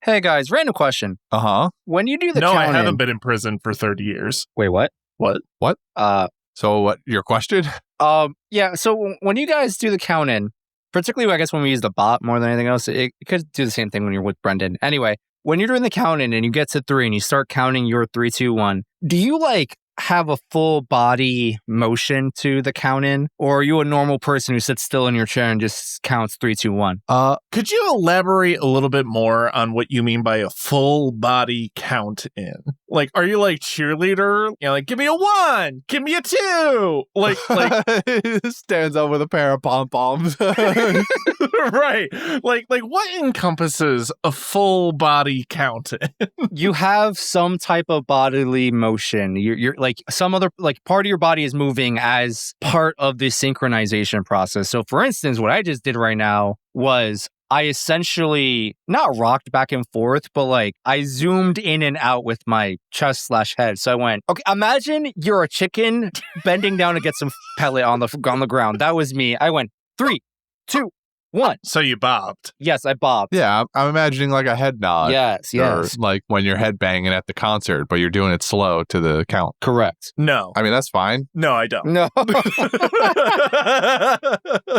Hey guys, random question. When you do the No, I counting... haven't been in prison for 30 years. Wait, what? What? So what, your question? Yeah, so when you guys do the count-in, particularly I guess when we use the bot more than anything else, it could do the same thing when you're with Brendan. Anyway, when you're doing the count-in and you get to 3 and you start counting your 3, 2, 1, do you have a full body motion to the count-in? Or are you a normal person who sits still in your chair and just counts 3, 2, 1? Could you elaborate a little bit more on what you mean by a full body count in? Like, are you like cheerleader? You know, like, give me a 1, give me a 2. Like Stands up with a pair of pom-poms. right. Like what encompasses a full body count in? You have some type of bodily motion. You're like some other part of your body is moving as part of the synchronization process. So for instance, what I just did right now was I essentially not rocked back and forth, but I zoomed in and out with my chest/head. So I went, okay, imagine you're a chicken bending down to get some pellet on the ground. That was me. I went 3, 2, 1. So you bobbed. Yes, I bobbed. Yeah, I'm imagining like a head nod. Yes. Or like when you're headbanging at the concert, but you're doing it slow to the count. Correct. No. I mean, that's fine. No, I don't. No.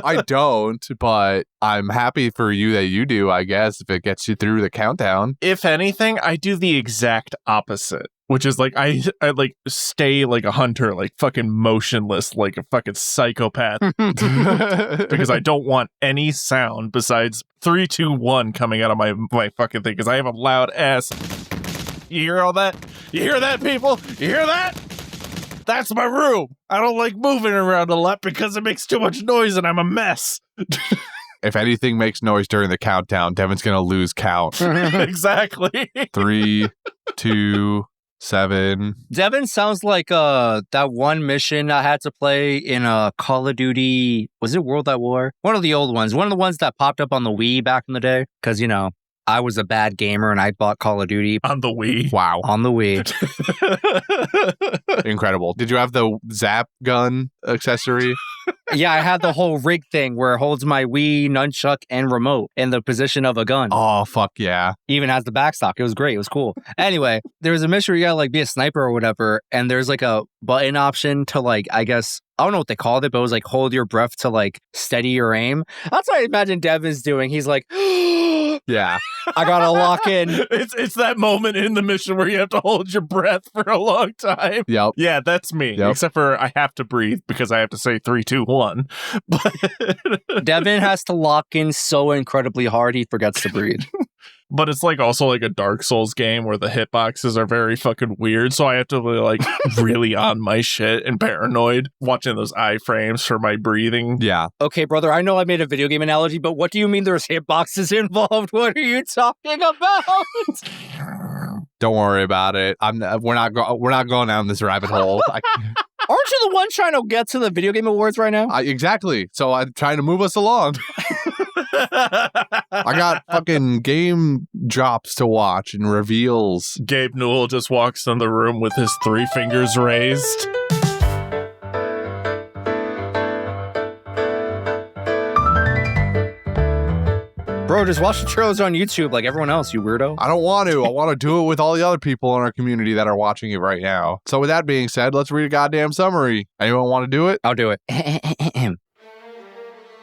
I don't, but I'm happy for you that you do, I guess, if it gets you through the countdown. If anything, I do the exact opposite. Which is like, I like stay like a hunter, like fucking motionless, like a fucking psychopath. Because I don't want any sound besides 3, 2, 1 coming out of my fucking thing. Because I have a loud ass. You hear all that? You hear that, people? You hear that? That's my room. I don't like moving around a lot because it makes too much noise and I'm a mess. If anything makes noise during the countdown, Devin's going to lose count. Exactly. 3, 2, 7. Devin sounds like that one mission I had to play in Call of Duty. Was it World at War? One of the old ones. One of the ones that popped up on the Wii back in the day. Because, I was a bad gamer and I bought Call of Duty. On the Wii. Wow. On the Wii. Incredible. Did you have the zap gun accessory? Yeah, I had the whole rig thing where it holds my Wii, nunchuck, and remote in the position of a gun. Oh, fuck yeah. Even has the backstock. It was great. It was cool. Anyway, there was a mission where you gotta be a sniper or whatever, and there's a button option to I guess, I don't know what they called it, but it was hold your breath to steady your aim. That's what I imagine Devin's doing. He's like, yeah. I gotta lock in. It's that moment in the mission where you have to hold your breath for a long time. Yep. Yeah, that's me. Yep. Except for I have to breathe because I have to say 3, 2, 1. But Devin has to lock in so incredibly hard he forgets to breathe. But it's also a Dark Souls game where the hitboxes are very fucking weird. So I have to be really on my shit and paranoid watching those iframes for my breathing. Yeah. Okay, brother, I know I made a video game analogy, but what do you mean there's hitboxes involved? What are you talking about? Don't worry about it. We're not going down this rabbit hole. Aren't you the one trying to get to the video game awards right now? Exactly. So I'm trying to move us along. I got fucking game drops to watch and reveals. Gabe Newell just walks in the room with his 3 fingers raised. Bro, just watch the trailers on YouTube like everyone else, you weirdo. I don't want to. I want to do it with all the other people in our community that are watching it right now. So with that being said, let's read a goddamn summary. Anyone want to do it? I'll do it.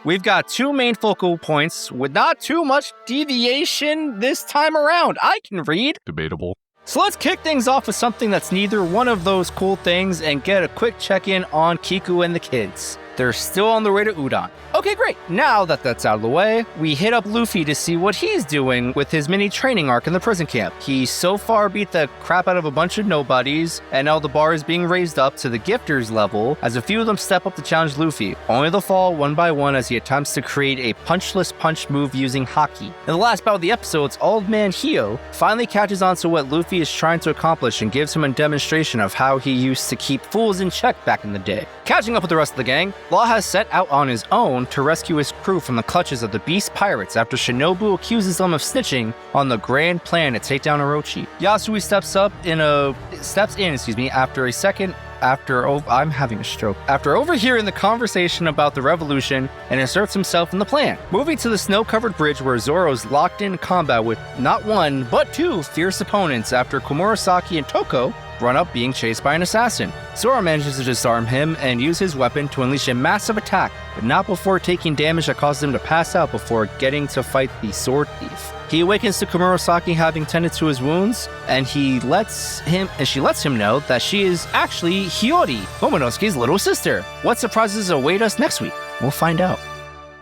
We've got 2 main focal points with not too much deviation this time around. I can read. Debatable. So let's kick things off with something that's neither one of those cool things and get a quick check-in on Kiku and the kids. They're still on their way to Udon. Okay, great. Now that that's out of the way, we hit up Luffy to see what he's doing with his mini training arc in the prison camp. He so far beat the crap out of a bunch of nobodies, and now the bar is being raised up to the gifters level as a few of them step up to challenge Luffy, only to fall one by one as he attempts to create a punchless punch move using Haki. In the last bout of the episodes, Old Man Hio finally catches on to what Luffy is trying to accomplish and gives him a demonstration of how he used to keep fools in check back in the day. Catching up with the rest of the gang, Law has set out on his own to rescue his crew from the clutches of the Beast Pirates after Shinobu accuses them of snitching on the grand plan to take down Orochi. Yasu steps in after a second I'm having a stroke. After overhearing the conversation about the revolution and inserts himself in the plan. Moving to the snow-covered bridge where Zoro's locked in combat with not one, but two fierce opponents after Komurasaki and Toko run up being chased by an assassin. Zoro manages to disarm him and use his weapon to unleash a massive attack, but not before taking damage that causes him to pass out before getting to fight the sword thief. He awakens to Komurasaki having tended to his wounds, and she lets him know that she is actually Hiyori, Momonosuke's little sister. What surprises await us next week? We'll find out.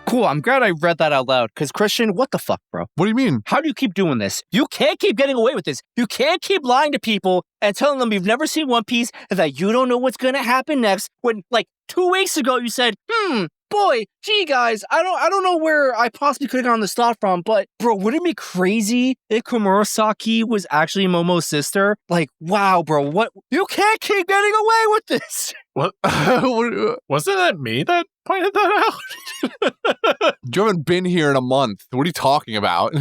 Cool, I'm glad I read that out loud, because Christian, what the fuck, bro? What do you mean? How do you keep doing this? You can't keep getting away with this. You can't keep lying to people and telling them you've never seen One Piece and that you don't know what's gonna happen next when, like, 2 weeks ago you said, boy, gee guys, I don't know where I possibly could have gotten this thought from, but bro, wouldn't it be crazy if Komurasaki was actually Momo's sister? Like, wow, bro, what? You can't keep getting away with this. What? Wasn't that me that pointed that out? You haven't been here in a month. What are you talking about?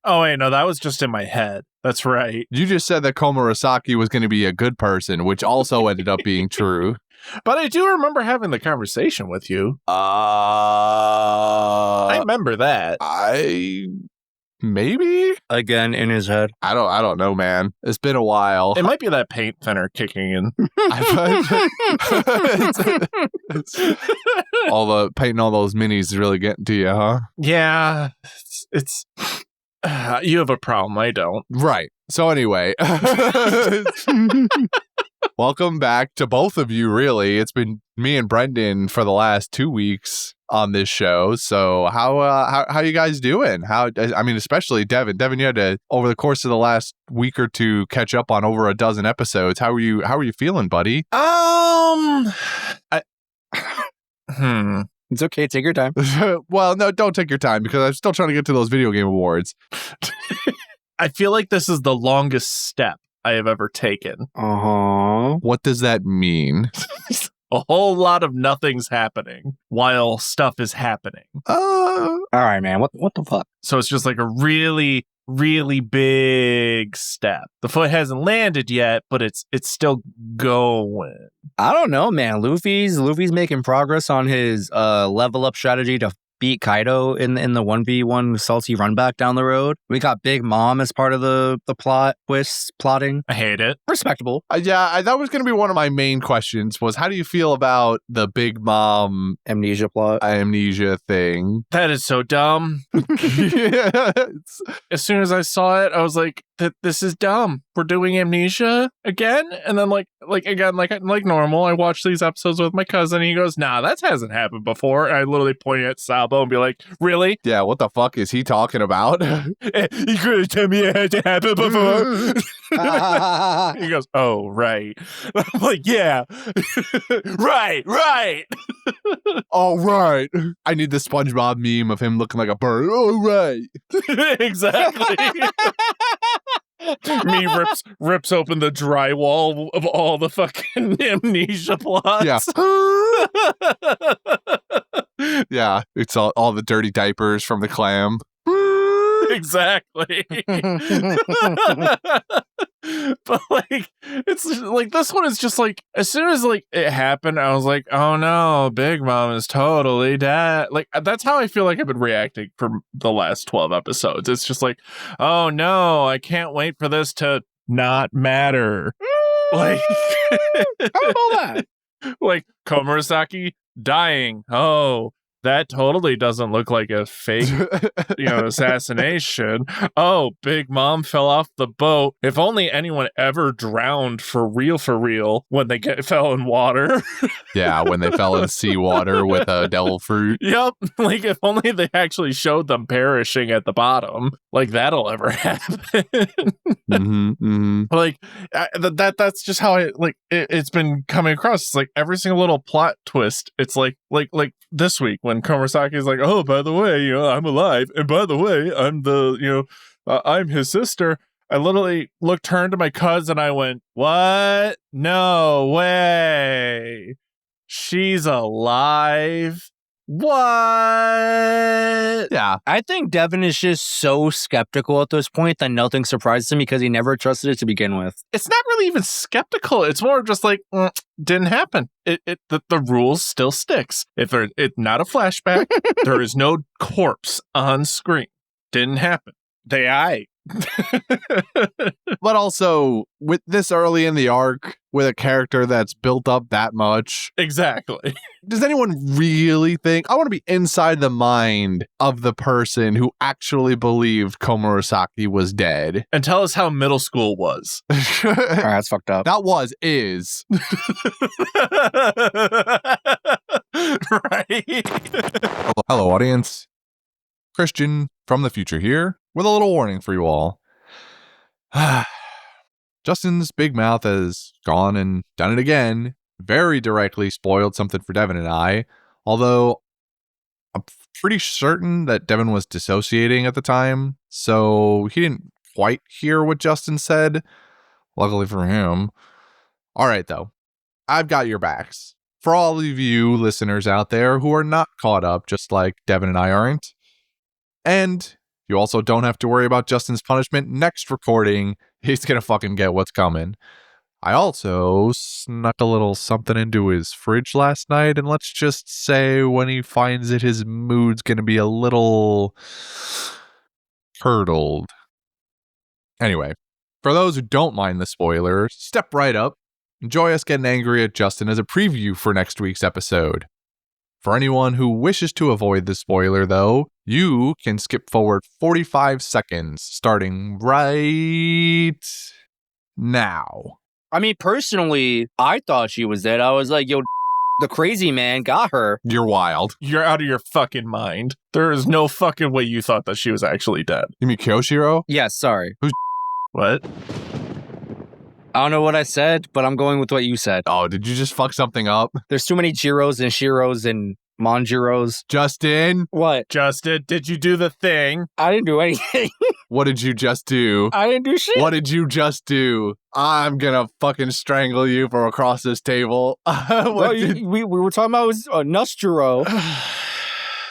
Oh, wait, no, that was just in my head. That's right. You just said that Komurasaki was going to be a good person, which also ended up being true. But I do remember having the conversation with you. I remember that. Maybe? Again, in his head. I don't know, man. It's been a while. It might be that paint thinner kicking in. All the painting all those minis is really getting to you, huh? Yeah, it's you have a problem. I don't. Right. So anyway, welcome back to both of you, really. It's been me and Brendan for the last 2 weeks on this show. So how you guys doing? Especially Devin. Devin, you had to, over the course of the last week or two, catch up on over a dozen episodes. How are you feeling, buddy? It's okay, take your time. Well, no, don't take your time because I'm still trying to get to those video game awards. I feel like this is the longest step I have ever taken. What does that mean? A whole lot of nothing's happening while stuff is happening. All right, man. What the fuck? So it's just like a really, really big step. The foot hasn't landed yet, but it's still going. I don't know, man. Luffy's making progress on his level up strategy to beat Kaido in the 1v1 salty run back down the road. We got Big Mom as part of the plot twist plotting. I hate it. Respectable. That was going to be one of my main questions was how do you feel about the Big Mom amnesia thing? That is so dumb. As soon as I saw it, I was like, this is dumb. We're doing amnesia again? And then like normal, I watch these episodes with my cousin and he goes, nah, that hasn't happened before. And I literally point at Sabo and be like, really? Yeah, what the fuck is he talking about? You couldn't tell me it had to happen before. He goes, oh, right. I'm like, yeah. Right. All right. I need the SpongeBob meme of him looking like a bird. All right. Exactly. Me rips open the drywall of all the fucking amnesia plots. Yeah. Yeah, it's all the dirty diapers from the clam. Exactly. But like, it's like this one is just like as soon as like it happened, I was like, oh no, Big Mom is totally dead. Like that's how I feel like I've been reacting for the last 12 episodes. It's just like, oh no, I can't wait for this to not matter. Like, how about that? Like Komurasaki dying. Oh, that totally doesn't look like a fake, assassination. Oh, Big Mom fell off the boat. If only anyone ever drowned for real when they fell in water. Yeah, when they fell in seawater with a devil fruit. Yep. Like, if only they actually showed them perishing at the bottom. Like, that'll ever happen. Like, that's just how it's been coming across. It's like every single little plot twist. It's like this week when Komurasaki is like, oh, by the way, I'm alive. And by the way, I'm I'm his sister. I literally turned to my cousin. I went, what? No way. She's alive. What? Yeah. I think Devin is just so skeptical at this point that nothing surprises him because he never trusted it to begin with. It's not really even skeptical. It's more just like, didn't happen. The rules still sticks. If it's not a flashback, there is no corpse on screen. Didn't happen. They aight. But also, with this early in the arc, with a character that's built up that much, Exactly. does anyone really think, I want to be inside the mind of the person who actually believed Komurasaki was dead? And tell us how middle school was. All right, that's fucked up. That is. Right? Hello, audience. Christian from the future here with a little warning for you all. Justin's big mouth has gone and done it again. Very directly spoiled something for Devin and I. Although I'm pretty certain that Devin was dissociating at the time, so he didn't quite hear what Justin said. Luckily for him. All right, though. I've got your backs. For all of you listeners out there who are not caught up, just like Devin and I aren't. And you also don't have to worry about Justin's punishment next recording. He's gonna fucking get what's coming. I also snuck a little something into his fridge last night, and let's just say when he finds it, his mood's gonna be a little curdled. Anyway, for those who don't mind the spoiler, step right up. Enjoy us getting angry at Justin as a preview for next week's episode. For anyone who wishes to avoid the spoiler, though, you can skip forward 45 seconds, starting right now. I mean, personally, I thought she was dead. I was like, yo, the crazy man got her. You're wild. You're out of your fucking mind. There is no fucking way you thought that she was actually dead. You mean Kyoshiro? Yes, sorry. What? I don't know what I said, but I'm going with what you said. Oh, did you just fuck something up? There's too many Jiros and Shiros and Manjiros. Justin? What? Justin, did you do the thing? I didn't do anything. What did you just do? I didn't do shit. What did you just do? I'm gonna fucking strangle you from across this table. We were talking about Nustro.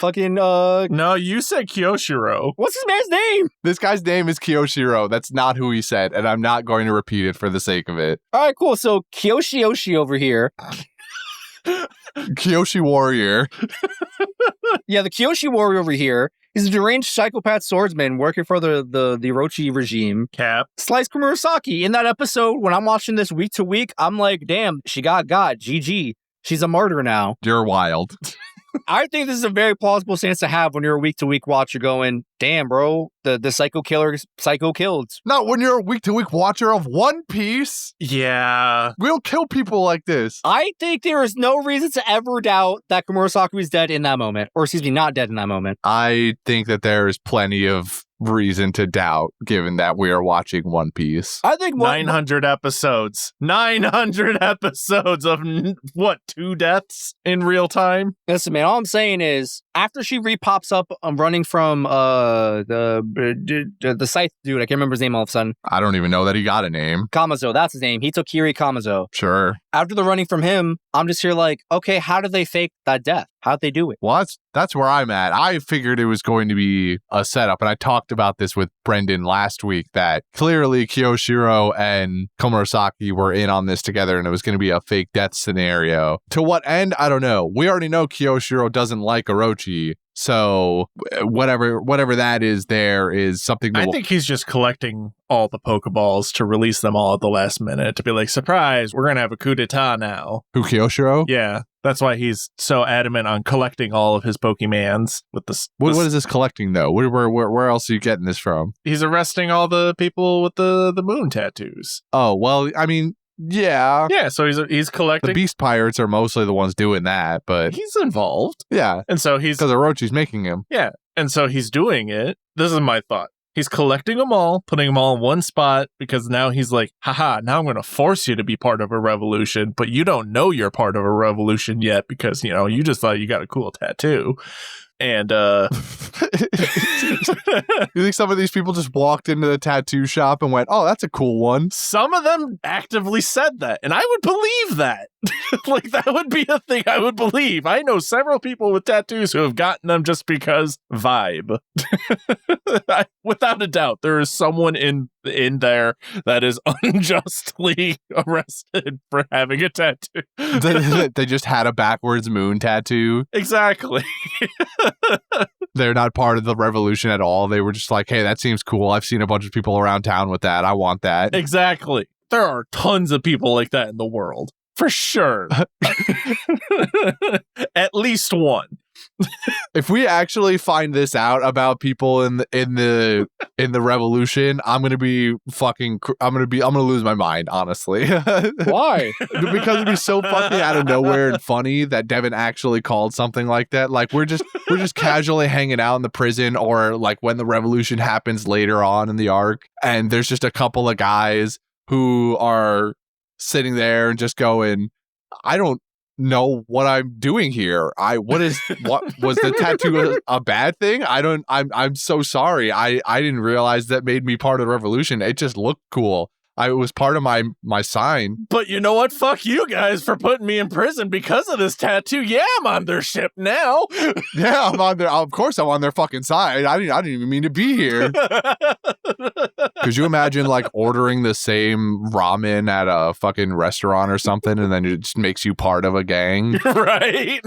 Fucking, No, you said Kyoshiro. what's his man's name? This guy's name is Kyoshiro. That's not who he said, and I'm not going to repeat it for the sake of it. All right, cool. So Kyoshi over here. Kyoshi Warrior. Yeah, the Kyoshi warrior over here is a deranged psychopath swordsman working for the Orochi regime. Cap. Slice Komurasaki. In that episode, when I'm watching this week to week, I'm like, damn, she got GG. She's a martyr now. You're wild. I think this is a very plausible stance to have when you're a week-to-week watcher going, damn, bro, the psycho killer psycho killed. Not when you're a week-to-week watcher of One Piece. Yeah. We don't kill people like this. I think there is no reason to ever doubt that Komurasaki is dead in that moment. Or excuse me, not dead in that moment. I think that there is plenty of reason to doubt, given that we are watching One Piece. I think 900 episodes. 900 episodes of, what, 2 deaths in real time? Listen, man, all I'm saying is, after she re-pops up, I'm running from the scythe dude. I can't remember his name all of a sudden. I don't even know that he got a name. Kamazo, that's his name. Hitokiri Kamazo. Sure. After the running from him, I'm just here like, okay, how did they fake that death? How'd they do it? Well, that's where I'm at. I figured it was going to be a setup, and I talked about this with Brendan last week, that clearly Kyoshiro and Komurasaki were in on this together, and it was going to be a fake death scenario. To what end? I don't know. We already know Kyoshiro doesn't like Orochi, so whatever that is, there is something that I think he's just collecting all the Pokeballs to release them all at the last minute to be like, surprise, we're going to have a coup d'etat now. Who, Kyoshiro? Yeah. That's why he's so adamant on collecting all of his Pokemans with this. What is this collecting, though? Where else are you getting this from? He's arresting all the people with the moon tattoos. Oh, well, I mean, yeah. Yeah, so he's collecting. The Beast Pirates are mostly the ones doing that, but He's involved. yeah, And so he's. because Orochi's making him. Yeah. And so he's doing it. This is my thought. He's collecting them all, putting them all in one spot, because now he's like, haha, now I'm going to force you to be part of a revolution, but you don't know you're part of a revolution yet because, you know, you just thought you got a cool tattoo. And, You think some of these people just walked into the tattoo shop and went, oh, that's a cool one? some of them actively said that, and I would believe that. Like, that would be a thing I would believe. I know several people with tattoos who have gotten them just because vibe. Without a doubt, there is someone in there that is unjustly arrested for having a tattoo. They just had a backwards moon tattoo. Exactly. They're not part of the revolution at all. They were just like, hey, that seems cool. I've seen a bunch of people around town with that. I want that. Exactly. There are tons of people like that in the world. For sure. At least one. If we actually find this out about people in the revolution, I'm gonna lose my mind, honestly. Why? Because it'd be so fucking out of nowhere and funny that Devin actually called something like that. Like we're just casually hanging out in the prison, or like when the revolution happens later on in the arc, and there's just a couple of guys who are sitting there and just going, I don't know what I'm doing here. What was the tattoo a bad thing? I'm so sorry. I didn't realize that made me part of the revolution. It just looked cool. It was part of my sign. But you know what? Fuck you guys for putting me in prison because of this tattoo. Yeah, I'm on their ship now. Yeah, I'm on their. Of course, I'm on their fucking side. I didn't even mean to be here. Could you imagine like ordering the same ramen at a fucking restaurant or something, and then it just makes you part of a gang? Right.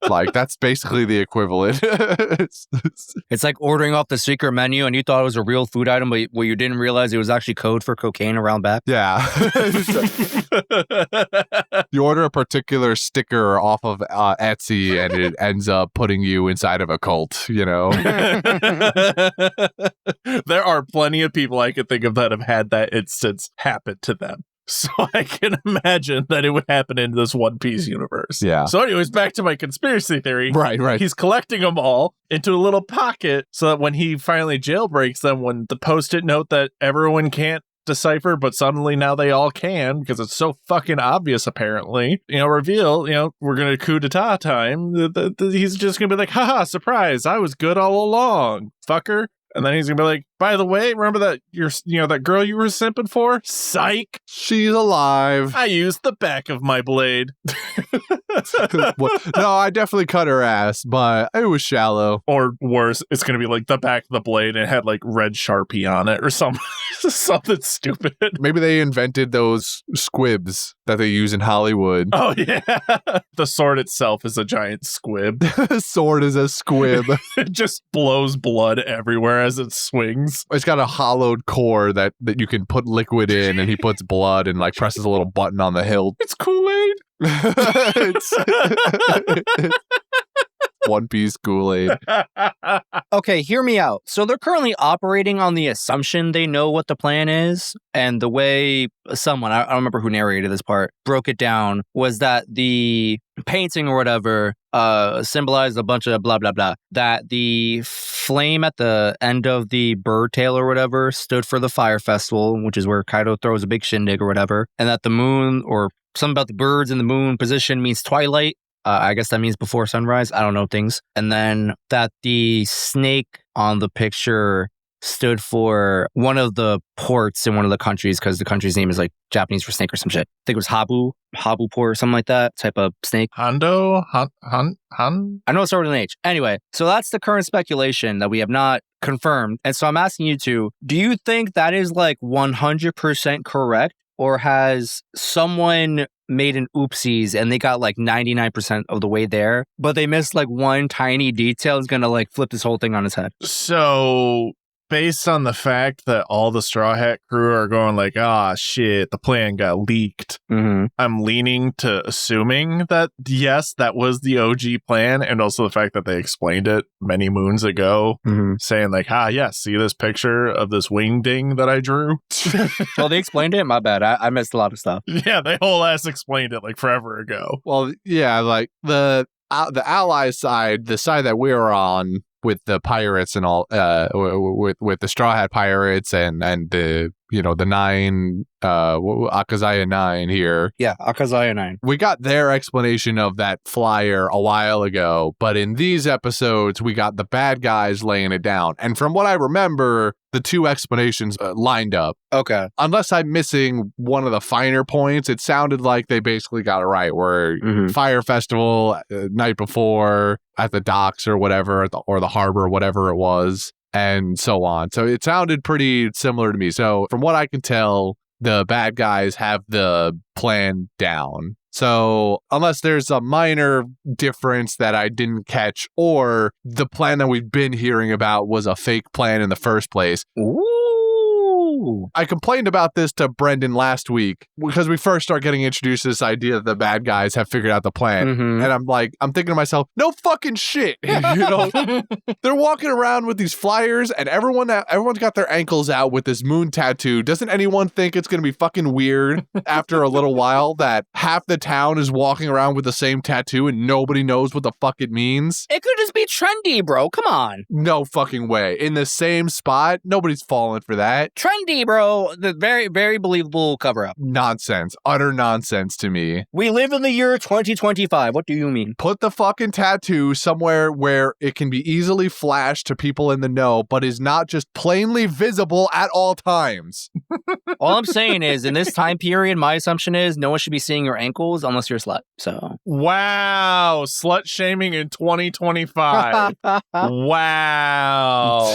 Like that's basically the equivalent. It's like ordering off the secret menu and you thought it was a real food item, but what you didn't realize it was actually code for cocaine around back. Yeah. You order a particular sticker off of Etsy and it ends up putting you inside of a cult, you know? There are plenty of people I could think of that have had that instance happen to them. So I can imagine that it would happen in this One Piece universe. Yeah. So anyways, back to my conspiracy theory. Right. He's collecting them all into a little pocket so that when he finally jailbreaks them, when the Post-it note that everyone can't decipher, but suddenly now they all can because it's so fucking obvious, apparently, reveal, we're going to coup d'etat time. He's just going to be like, haha, surprise, I was good all along, fucker. And then he's going to be like, by the way, remember that that girl you were simping for? Psych. She's alive. I used the back of my blade. No, I definitely cut her ass, but it was shallow. Or worse, it's going to be like the back of the blade and it had like red Sharpie on it or something stupid. Maybe they invented those squibs that they use in Hollywood. Oh, yeah. The sword itself is a giant squib. The sword is a squib. It just blows blood everywhere as it swings. It's got a hollowed core that you can put liquid in, and he puts blood and like presses a little button on the hilt. It's Kool-Aid. It's One Piece Kool-Aid. Okay, hear me out. So they're currently operating on the assumption they know what the plan is. And the way someone, I don't remember who narrated this part, broke it down was that the painting or whatever symbolized a bunch of blah, blah, blah. That the flame at the end of the bird tail or whatever stood for the fire festival, which is where Kaido throws a big shindig or whatever. And that the moon, or something about the birds in the moon position, means twilight. I guess that means before sunrise. I don't know things. And then that the snake on the picture stood for one of the ports in one of the countries, because the country's name is like Japanese for snake or some shit. I think it was Habu port or something like that type of snake. Hondo? Han? I know it started with an H. Anyway, so that's the current speculation that we have not confirmed. And so I'm asking you two, do you think that is like 100% correct? Or has someone made an oopsies and they got like 99% of the way there, but they missed like one tiny detail is going to like flip this whole thing on its head? So based on the fact that all the Straw Hat crew are going like, shit, the plan got leaked, I'm leaning to assuming that, yes, that was the OG plan. And also the fact that they explained it many moons ago, saying like, yes, see this picture of this wingding that I drew? Well, they explained it? My bad. I missed a lot of stuff. Yeah, they whole ass explained it like forever ago. Well, yeah, like the ally side, the side that we're on, with the pirates and all, with the Straw Hat Pirates and the the 9, Akazaya 9 here. Yeah, Akazaya 9. We got their explanation of that flyer a while ago, but in these episodes, we got the bad guys laying it down. And from what I remember, the two explanations lined up. Okay. Unless I'm missing one of the finer points, it sounded like they basically got it right, where Fire Festival night before at the docks or whatever, or the harbor, whatever it was, and so on. So it sounded pretty similar to me. So from what I can tell, the bad guys have the plan down. So unless there's a minor difference that I didn't catch, or the plan that we've been hearing about was a fake plan in the first place. Ooh. I complained about this to Brendan last week because we first start getting introduced to this idea that the bad guys have figured out the plan. And I'm thinking to myself, no fucking shit. They're walking around with these flyers and everyone's got their ankles out with this moon tattoo. Doesn't anyone think it's going to be fucking weird after a little while that half the town is walking around with the same tattoo and nobody knows what the fuck it means? It could just be trendy, bro. Come on. No fucking way. In the same spot? Nobody's falling for that. Trendy, bro. The very, very believable cover-up. Nonsense. Utter nonsense to me. We live in the year 2025. What do you mean? Put the fucking tattoo somewhere where it can be easily flashed to people in the know, but is not just plainly visible at all times. All I'm saying is, in this time period, my assumption is no one should be seeing your ankles unless you're a slut. So. Wow. Slut shaming in 2025. Wow.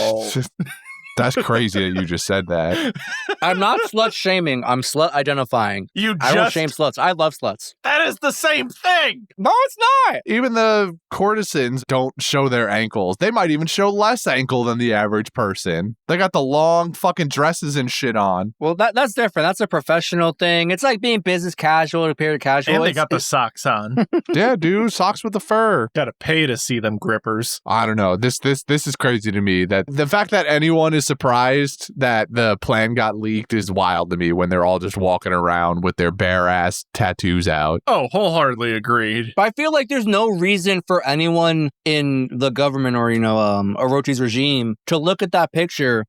That's crazy that you just said that. I'm not slut shaming. I'm slut identifying. I don't shame sluts. I love sluts. That is the same thing. No, it's not. Even the courtesans don't show their ankles. They might even show less ankle than the average person. They got the long fucking dresses and shit on. Well, that's different. That's a professional thing. It's like being business casual to appear casual. And they got the socks on. Yeah, dude, socks with the fur. Gotta pay to see them grippers. I don't know. This is crazy to me. That the fact that anyone is surprised that the plan got leaked is wild to me when they're all just walking around with their bare ass tattoos out. Oh, wholeheartedly agreed. But I feel like there's no reason for anyone in the government or, Orochi's regime to look at that picture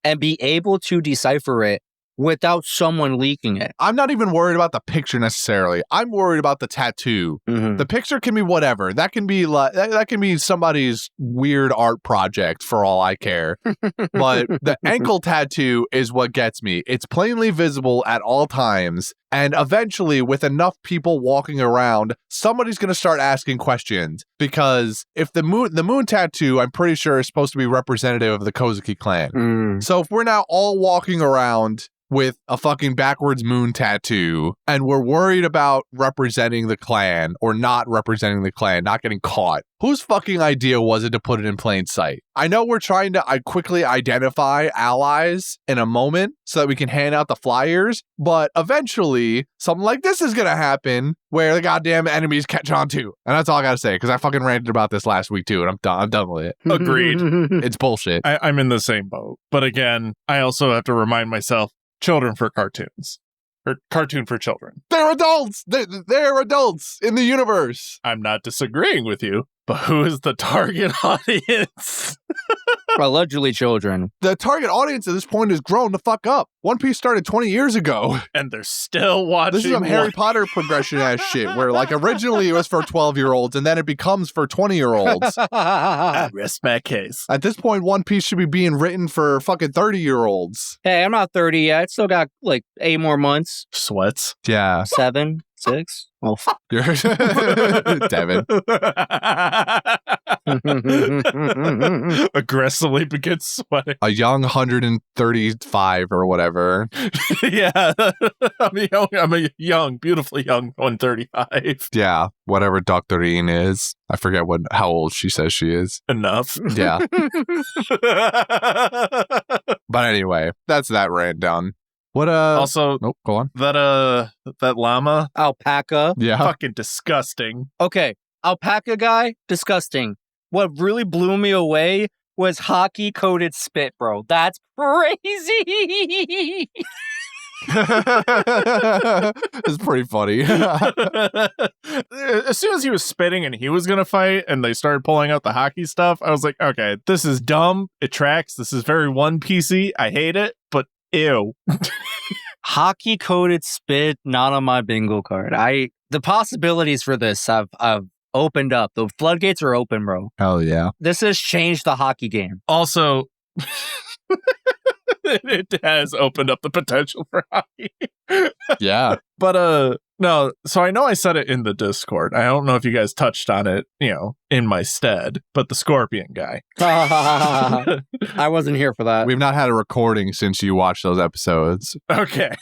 and be able to decipher it without someone leaking it. I'm not even worried about the picture necessarily. I'm worried about the tattoo. The picture can be whatever. That can be that can be somebody's weird art project for all I care. But the ankle tattoo is what gets me. It's plainly visible at all times. And eventually, with enough people walking around, somebody's going to start asking questions. Because if the moon tattoo, I'm pretty sure, is supposed to be representative of the Kozuki clan. So if we're now all walking around with a fucking backwards moon tattoo, and we're worried about representing the clan or not representing the clan, not getting caught, whose fucking idea was it to put it in plain sight? I know we're trying to quickly identify allies in a moment so that we can hand out the flyers, but eventually something like this is going to happen where the goddamn enemies catch on too. And that's all I got to say, because I fucking ranted about this last week too, and I'm done with it. Agreed. It's bullshit. I'm in the same boat. But again, I also have to remind myself, children for cartoons. Or cartoon for children. They're adults! They're adults in the universe! I'm not disagreeing with you, but who is the target audience? Allegedly children. The target audience at this point has grown the fuck up. One Piece started 20 years ago. And they're still watching. This is some Harry Potter progression ass shit, where originally it was for 12-year-olds, and then it becomes for 20-year-olds. I rest my case. At this point, One Piece should be being written for fucking 30-year-olds. Hey, I'm not 30 yet. Still got 8 more months. Sweats. Yeah. 7, 6. Well, Devin. Aggressively begins sweating. A young 135 or whatever. Yeah. I'm a young, beautifully young 135. Yeah. Whatever Doctorine is. I forget how old she says she is. Enough. Yeah. But anyway, that's that rant done. What also, nope, go on. That llama, alpaca. Yeah. Fucking disgusting. Okay, alpaca guy, disgusting. What really blew me away was Haki coated spit, bro. That's crazy. It's pretty funny. As soon as he was spitting and he was gonna fight and they started pulling out the Haki stuff, I was like, okay, this is dumb. It tracks. This is very One Piecey. I hate it, but ew. Haki coated spit, not on my bingo card. The possibilities for this have opened up. The floodgates are open, bro. Hell yeah. This has changed the hockey game. Also, it has opened up the potential for hockey. Yeah. But no, so I know I said it in the Discord. I don't know if you guys touched on it, in my stead, but the Scorpion guy. I wasn't here for that. We've not had a recording since you watched those episodes. Okay.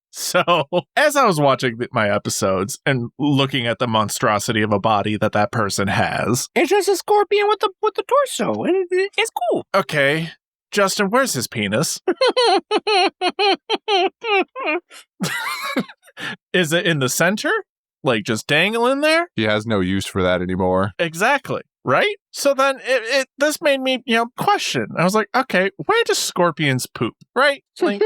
So, as I was watching my episodes and looking at the monstrosity of a body that person has. It's just a scorpion with the torso. It's cool. Okay. Justin, where's his penis? Is it in the center? Like just dangling there? He has no use for that anymore. Exactly. Right? So then this made me, question. I was like, okay, where do scorpions poop? Right? Like,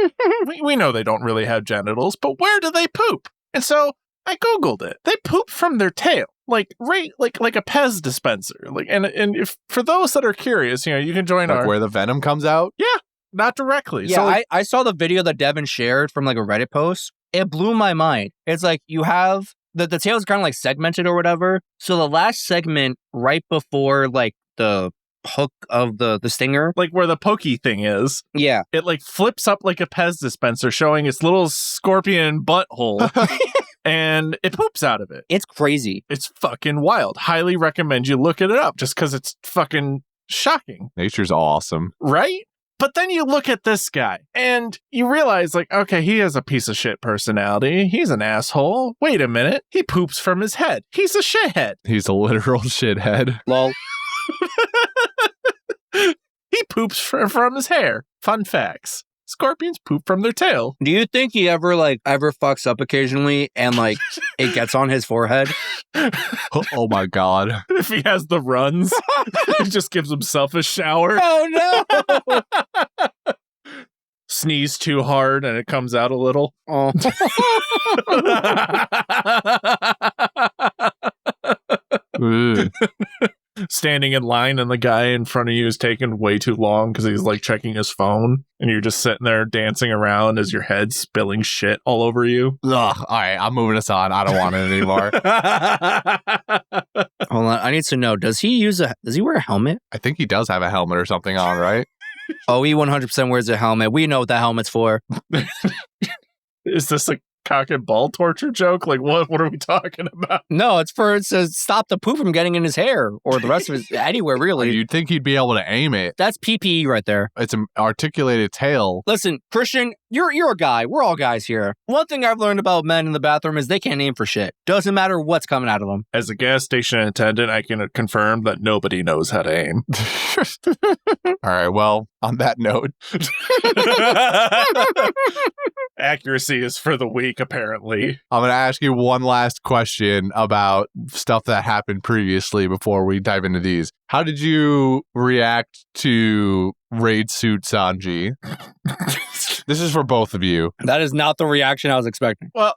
we know they don't really have genitals, but where do they poop? And so I Googled it. They poop from their tail. Like a Pez dispenser. Like, and if for those that are curious, you can join where the venom comes out? Yeah, not directly. Yeah, so I saw the video that Devin shared from like a Reddit post. It blew my mind. It's like you have the tail's kind of like segmented or whatever. So the last segment right before like the hook of the stinger, like where the pokey thing is, yeah, it like flips up like a Pez dispenser, showing its little scorpion butthole. And it poops out of it. It's crazy. It's fucking wild. Highly recommend you look it up just because it's fucking shocking. Nature's awesome. Right? But then you look at this guy and you realize, like, okay, he has a piece of shit personality. He's an asshole. Wait a minute. He poops from his head. He's a shithead. He's a literal shithead. Lol. He poops from his hair. Fun facts. Scorpions poop from their tail. Do you think he ever fucks up occasionally and like it gets on his forehead? Oh my god. If he has the runs, he just gives himself a shower. Oh no. Sneeze too hard and it comes out a little. Oh. Standing in line and the guy in front of you is taking way too long because he's like checking his phone and you're just sitting there dancing around as your head's spilling shit all over you. Ugh, all right, I'm moving us on. I don't want it anymore. Hold on, I need to know, does he wear a helmet? I think he does have a helmet or something on, right? Oh, he 100% wears a helmet. We know what that helmet's for. Is this a cock and ball torture joke? Like, what are we talking about? No, it says stop the poop from getting in his hair or the rest of his, anywhere, really. You'd think he'd be able to aim it. That's PPE right there. It's an articulated tail. Listen, Christian, you're a guy. We're all guys here. One thing I've learned about men in the bathroom is they can't aim for shit. Doesn't matter what's coming out of them. As a gas station attendant, I can confirm that nobody knows how to aim. All right, well, on that note. Accuracy is for the weak, apparently. I'm going to ask you one last question about stuff that happened previously before we dive into these. How did you react to Raid Suit Sanji? This is for both of you. That is not the reaction I was expecting. Well,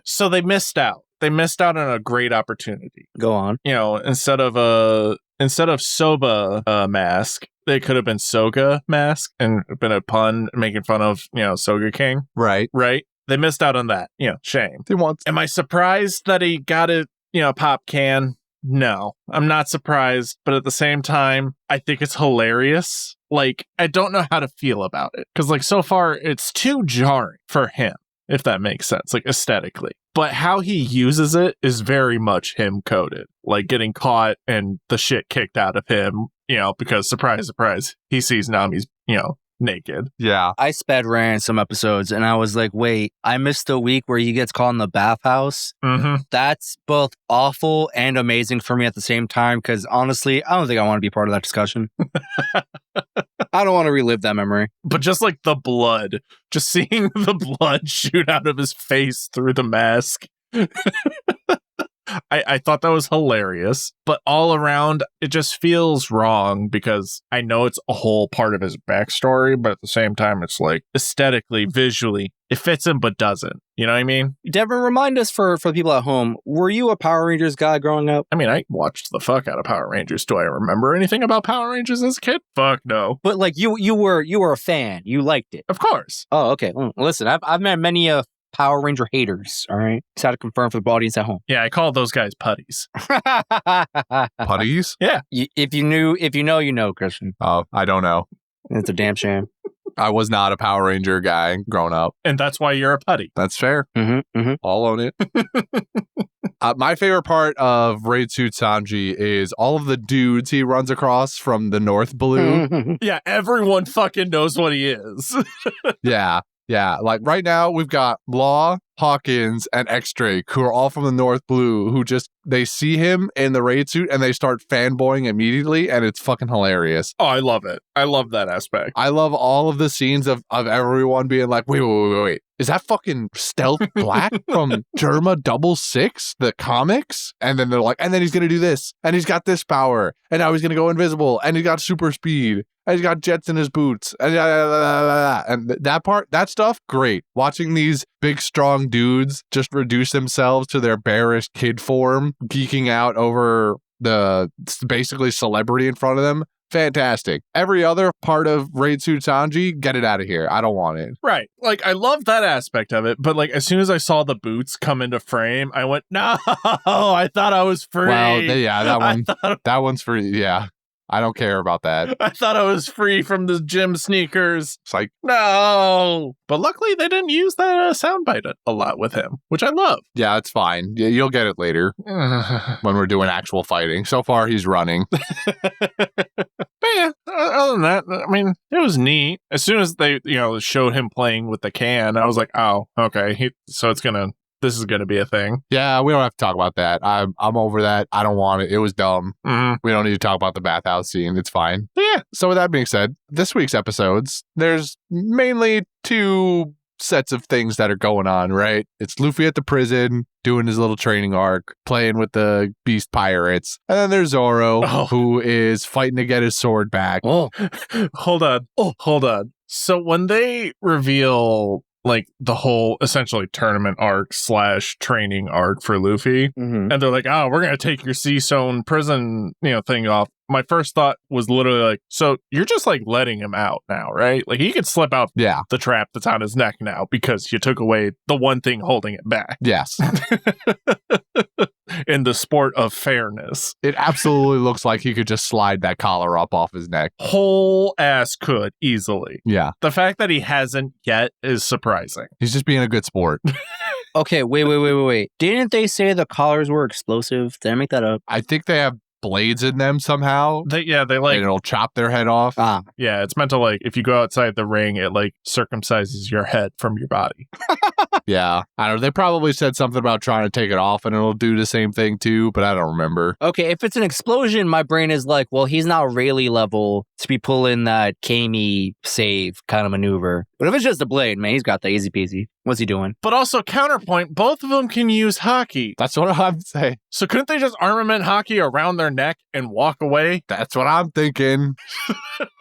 so they missed out. They missed out on a great opportunity. Go on. Instead of Soba mask, they could have been Soga mask and been a pun making fun of, Soga King. Right. Right. They missed out on that. Shame. Am I surprised that he got it, pop can? No, I'm not surprised. But at the same time, I think it's hilarious. Like, I don't know how to feel about it. Because, like, so far, it's too jarring for him, if that makes sense, like, aesthetically. But how he uses it is very much him coded. Like, getting caught and the shit kicked out of him, because, surprise, surprise, he sees Nami's, naked. Yeah. I sped ran some episodes and I was like, wait, I missed the week where he gets caught in the bathhouse. Mm-hmm. That's both awful and amazing for me at the same time because honestly, I don't think I want to be part of that discussion. I don't want to relive that memory. But just like the blood, just seeing the blood shoot out of his face through the mask. I thought that was hilarious, but all around, it just feels wrong because I know it's a whole part of his backstory, but at the same time, it's like aesthetically, visually, it fits him but doesn't. You know what I mean? Devin, remind us for the people at home, were you a Power Rangers guy growing up? I mean, I watched the fuck out of Power Rangers. Do I remember anything about Power Rangers as a kid? Fuck no. But like you were a fan. You liked it. Of course. Oh, okay. Well, listen, I've met many Power Ranger haters. All right, just had to confirm for the audience at home. Yeah, I call those guys putties. Putties? Yeah. If you know, Christian. Oh, I don't know. It's a damn shame. I was not a Power Ranger guy growing up. And that's why you're a putty. That's fair. Mm-hmm. I'll own it. My favorite part of Raid Suit Sanji is all of the dudes he runs across from the North Blue. Yeah, everyone fucking knows what he is. Yeah. Like right now, we've got Law, Hawkins, and X-Drake, who are all from the North Blue, who they see him in the raid suit and they start fanboying immediately, and it's fucking hilarious. Oh, I love it. I love that aspect. I love all of the scenes of everyone being like, wait. Is that fucking Stealth Black from Germa 66, the comics? And then they're like, and then he's going to do this, and he's got this power, and now he's going to go invisible, and he's got super speed, and he's got jets in his boots, and that stuff, great. Watching these big, strong dudes just reduce themselves to their bearish kid form, geeking out over the basically celebrity in front of them. Fantastic. Every other part of Raid Suit Sanji, get it out of here. I don't want it. Right. Like, I love that aspect of it, but like, as soon as I saw the boots come into frame, I went, no, I thought I was free. Well, yeah, that one's free. Yeah. I don't care about that. I thought I was free from the gym sneakers. It's like, no. But luckily, they didn't use that soundbite a lot with him, which I love. Yeah, it's fine. You'll get it later when we're doing actual fighting. So far, he's running. But yeah, other than that, I mean, it was neat. As soon as they, showed him playing with the can, I was like, oh, okay. This is gonna be a thing. Yeah, we don't have to talk about that. I'm over that. I don't want it. It was dumb. Mm-hmm. We don't need to talk about the bathhouse scene. It's fine. Yeah. So with that being said, this week's episodes, there's mainly two sets of things that are going on, right? It's Luffy at the prison doing his little training arc, playing with the beast pirates. And then there's Zoro, who is fighting to get his sword back. Oh, hold on. So when they reveal like the whole essentially tournament arc / training arc for Luffy, and they're like, oh, we're going to take your sea stone prison, thing off. My first thought was literally like, so you're just like letting him out now, right? Like he could slip out the trap that's on his neck now because you took away the one thing holding it back. Yes. In the sport of fairness. It absolutely looks like he could just slide that collar up off his neck. Whole ass could easily. Yeah. The fact that he hasn't yet is surprising. He's just being a good sport. Okay, wait. Didn't they say the collars were explosive? Did I make that up? I think they have blades in them somehow. They like, and it'll chop their head off. Yeah, it's meant to like, if you go outside the ring, it like circumcises your head from your body. Yeah. I don't know. They probably said something about trying to take it off and it'll do the same thing too, but I don't remember. Okay, if it's an explosion, my brain is like, well, he's not Rayleigh level to be pulling that Kami save kind of maneuver. But if it's just a blade, man, he's got that easy peasy. What's he doing? But also counterpoint, both of them can use Haki. That's what I'm saying. So couldn't they just armament Haki around their neck and walk away? That's what I'm thinking.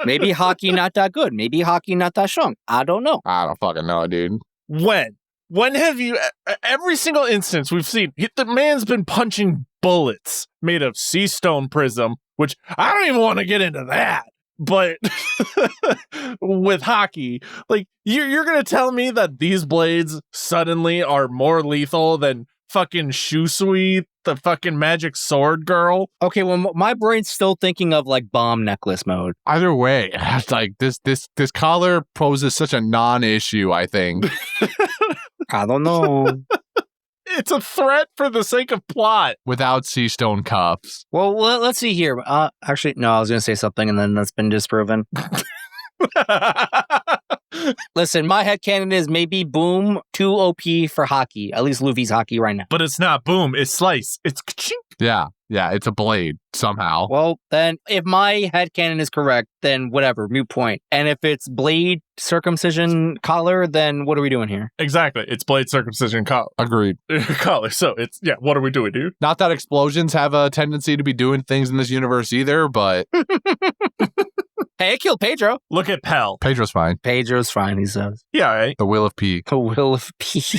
Maybe Haki not that good. Maybe Haki not that strong. I don't know. I don't fucking know, dude. When have you, every single instance we've seen, the man's been punching bullets made of sea stone prism, which I don't even want to get into that. But with Haki, like, you're going to tell me that these blades suddenly are more lethal than fucking Shusui, the fucking magic sword girl? Okay, well, my brain's still thinking of, like, bomb necklace mode. Either way, it's like, this collar poses such a non-issue, I think. I don't know. It's a threat for the sake of plot. Without sea stone cuffs. Well, let's see here. Actually, no, I was going to say something and then that's been disproven. Listen, my headcanon is maybe Boom, too OP for Haki. At least Luffy's Haki right now. But it's not Boom, it's Slice. It's ka-chink. Yeah, it's a blade somehow. Well, then, if my headcanon is correct, then whatever, moot point. And if it's blade circumcision collar, then what are we doing here? Exactly, it's blade circumcision collar. Agreed. Collar, so it's, what are we doing, dude? Not that explosions have a tendency to be doing things in this universe either, but... Hey, it killed Pedro. Look at Pell. Pedro's fine. Pedro's fine, he says. Yeah, right? The Will of P. The will of peace.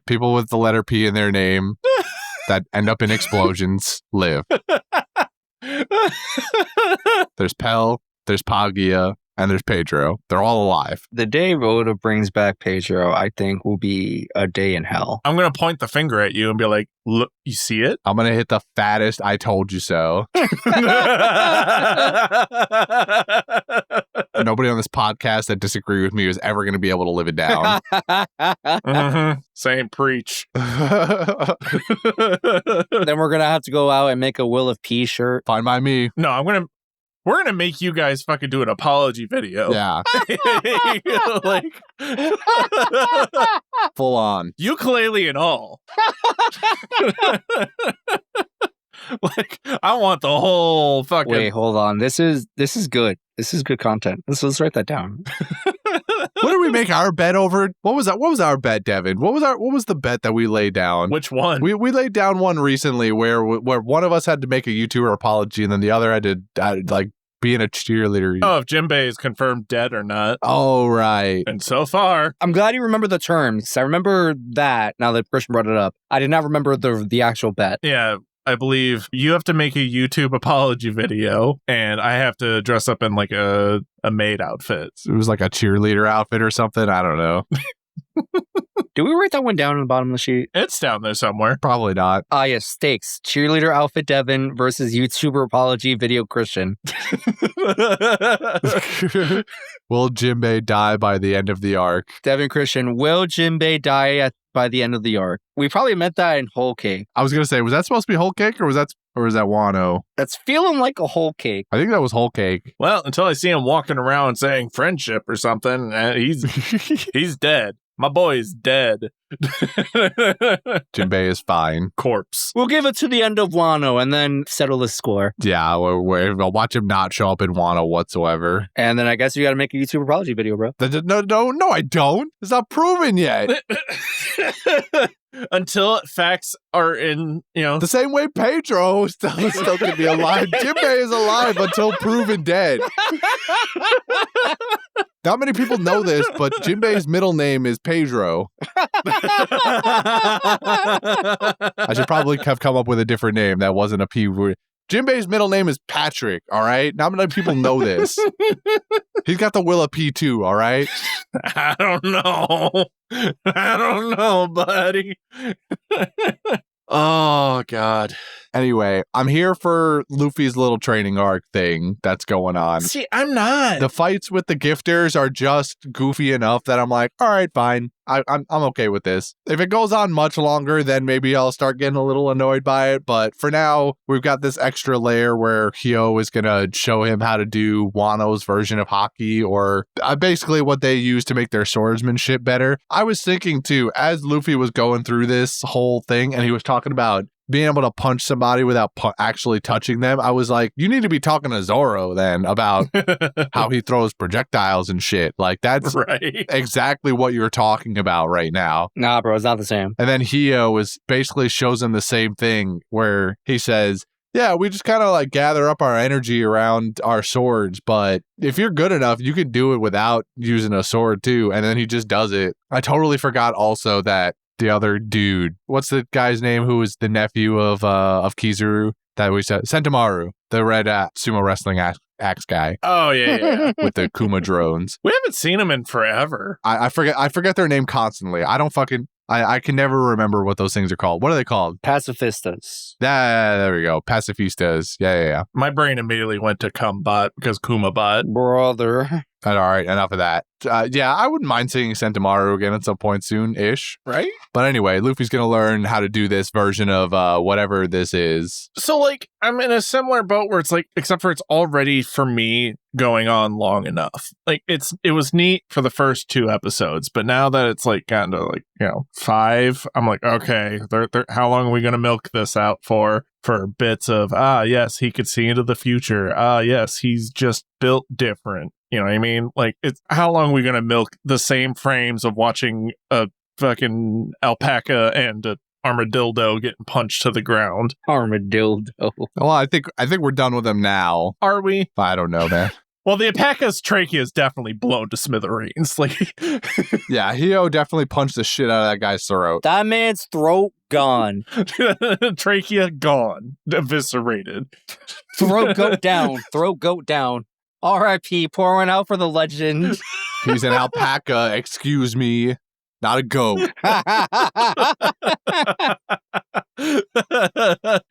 People with the letter P in their name that end up in explosions live. There's Pell, there's Paglia, and there's Pedro. They're all alive. The day Oda brings back Pedro, I think, will be a day in hell. I'm going to point the finger at you and be like, look, you see it? I'm going to hit the fattest I told you so. Nobody on this podcast that disagree with me is ever going to be able to live it down. Same preach. Then we're going to have to go out and make a Will of Peace shirt. Fine by me. No, we're going to make you guys fucking do an apology video. Yeah. Like, Full on. ukulele and all. Like, I want the whole fucking... Wait, hold on. This is good. This is good content. Let's write that down. What did we make our bet over? What was that? What was our bet, Devin? What was the bet that we laid down? Which one? We laid down one recently where one of us had to make a YouTuber apology and then the other had to like being a cheerleader. Oh, if Jinbei is confirmed dead or not. Oh, right. And so far, I'm glad you remember the terms. I remember that now that Christian brought it up. I did not remember the actual bet. yeah, I believe you have to make a YouTube apology video and I have to dress up in like a maid outfit. It was like a cheerleader outfit or something. I don't know. Did we write that one down on the bottom of the sheet? It's down there somewhere. Probably not. Ah, yes, stakes. Cheerleader outfit Devin versus YouTuber apology video Christian. Will Jinbei die by the end of the arc? Devin Christian, will Jinbei die by the end of the arc? We probably meant that in whole cake. I was gonna say, was that supposed to be whole cake or was that Wano? That's feeling like a whole cake. I think that was whole cake. Well, until I see him walking around saying friendship or something, he's dead. My boy is dead. Jinbei is fine. Corpse. We'll give it to the end of Wano and then settle the score. Yeah, we'll watch him not show up in Wano whatsoever. And then I guess you got to make a YouTube apology video, bro. No, I don't. It's not proven yet. Until facts are in, The same way Pedro is still going to be alive. Jinbei is alive until proven dead. Not many people know this, but Jinbei's middle name is Pedro. I should probably have come up with a different name that wasn't a P word. Jinbei's middle name is Patrick, all right? Not many people know this. He's got the Will of P too, all right? I don't know, buddy. Oh, God. Anyway, I'm here for Luffy's little training arc thing that's going on. See, I'm not. The fights with the gifters are just goofy enough that I'm like, all right, fine. I'm okay with this. If it goes on much longer, then maybe I'll start getting a little annoyed by it. But for now, we've got this extra layer where Hyo is going to show him how to do Wano's version of Haki, or basically what they use to make their swordsmanship better. I was thinking too, as Luffy was going through this whole thing and he was talking about being able to punch somebody without actually touching them, I was like, you need to be talking to Zoro then about how he throws projectiles and shit. Like, that's right. Exactly what you're talking about right now. Nah, bro, it's not the same. And then Hyo basically shows him the same thing where he says, yeah, we just kind of like gather up our energy around our swords, but if you're good enough, you can do it without using a sword too. And then he just does it. I totally forgot also that the other dude, what's the guy's name who was the nephew of Kizaru that we said? Sentamaru, the red sumo wrestling axe guy. Oh, yeah. With the Kuma drones. We haven't seen him in forever. I forget their name constantly. I can never remember what those things are called. What are they called? Pacifistas. There we go. Pacifistas. Yeah. My brain immediately went to Kumbot because Kumabot. Brother. All right, enough of that. Yeah, I wouldn't mind seeing Sentamaru again at some point soon-ish. Right? But anyway, Luffy's going to learn how to do this version of whatever this is. So, like, I'm in a similar boat where it's like, except for it's already, for me, going on long enough. Like, it was neat for the first 2 episodes, but now that it's, like, gotten to, like, 5, I'm like, okay, how long are we going to milk this out for bits of, yes, he could see into the future. Yes, he's just built different. You know what I mean? Like, it's how long are we going to milk the same frames of watching a fucking alpaca and a armadillo getting punched to the ground. Armadillo. Well, I think we're done with him now. Are we? I don't know, man. Well, the alpaca's trachea is definitely blown to smithereens. Like, Yeah, Hio definitely punched the shit out of that guy's throat. That man's throat gone. trachea gone, eviscerated. Throat goat down. Throat goat down. R.I.P. Pour one out for the legend. He's an alpaca, excuse me, not a goat.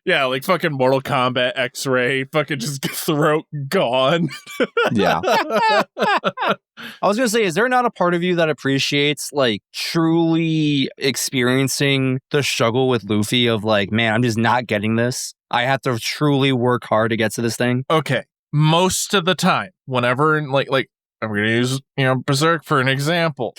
Yeah, like fucking Mortal Kombat X-ray, fucking just throat gone. Yeah. I was gonna say, is there not a part of you that appreciates like truly experiencing the struggle with Luffy of like, man, I'm just not getting this. I have to truly work hard to get to this thing. Okay, most of the time, whenever like I'm gonna use Berserk for an example.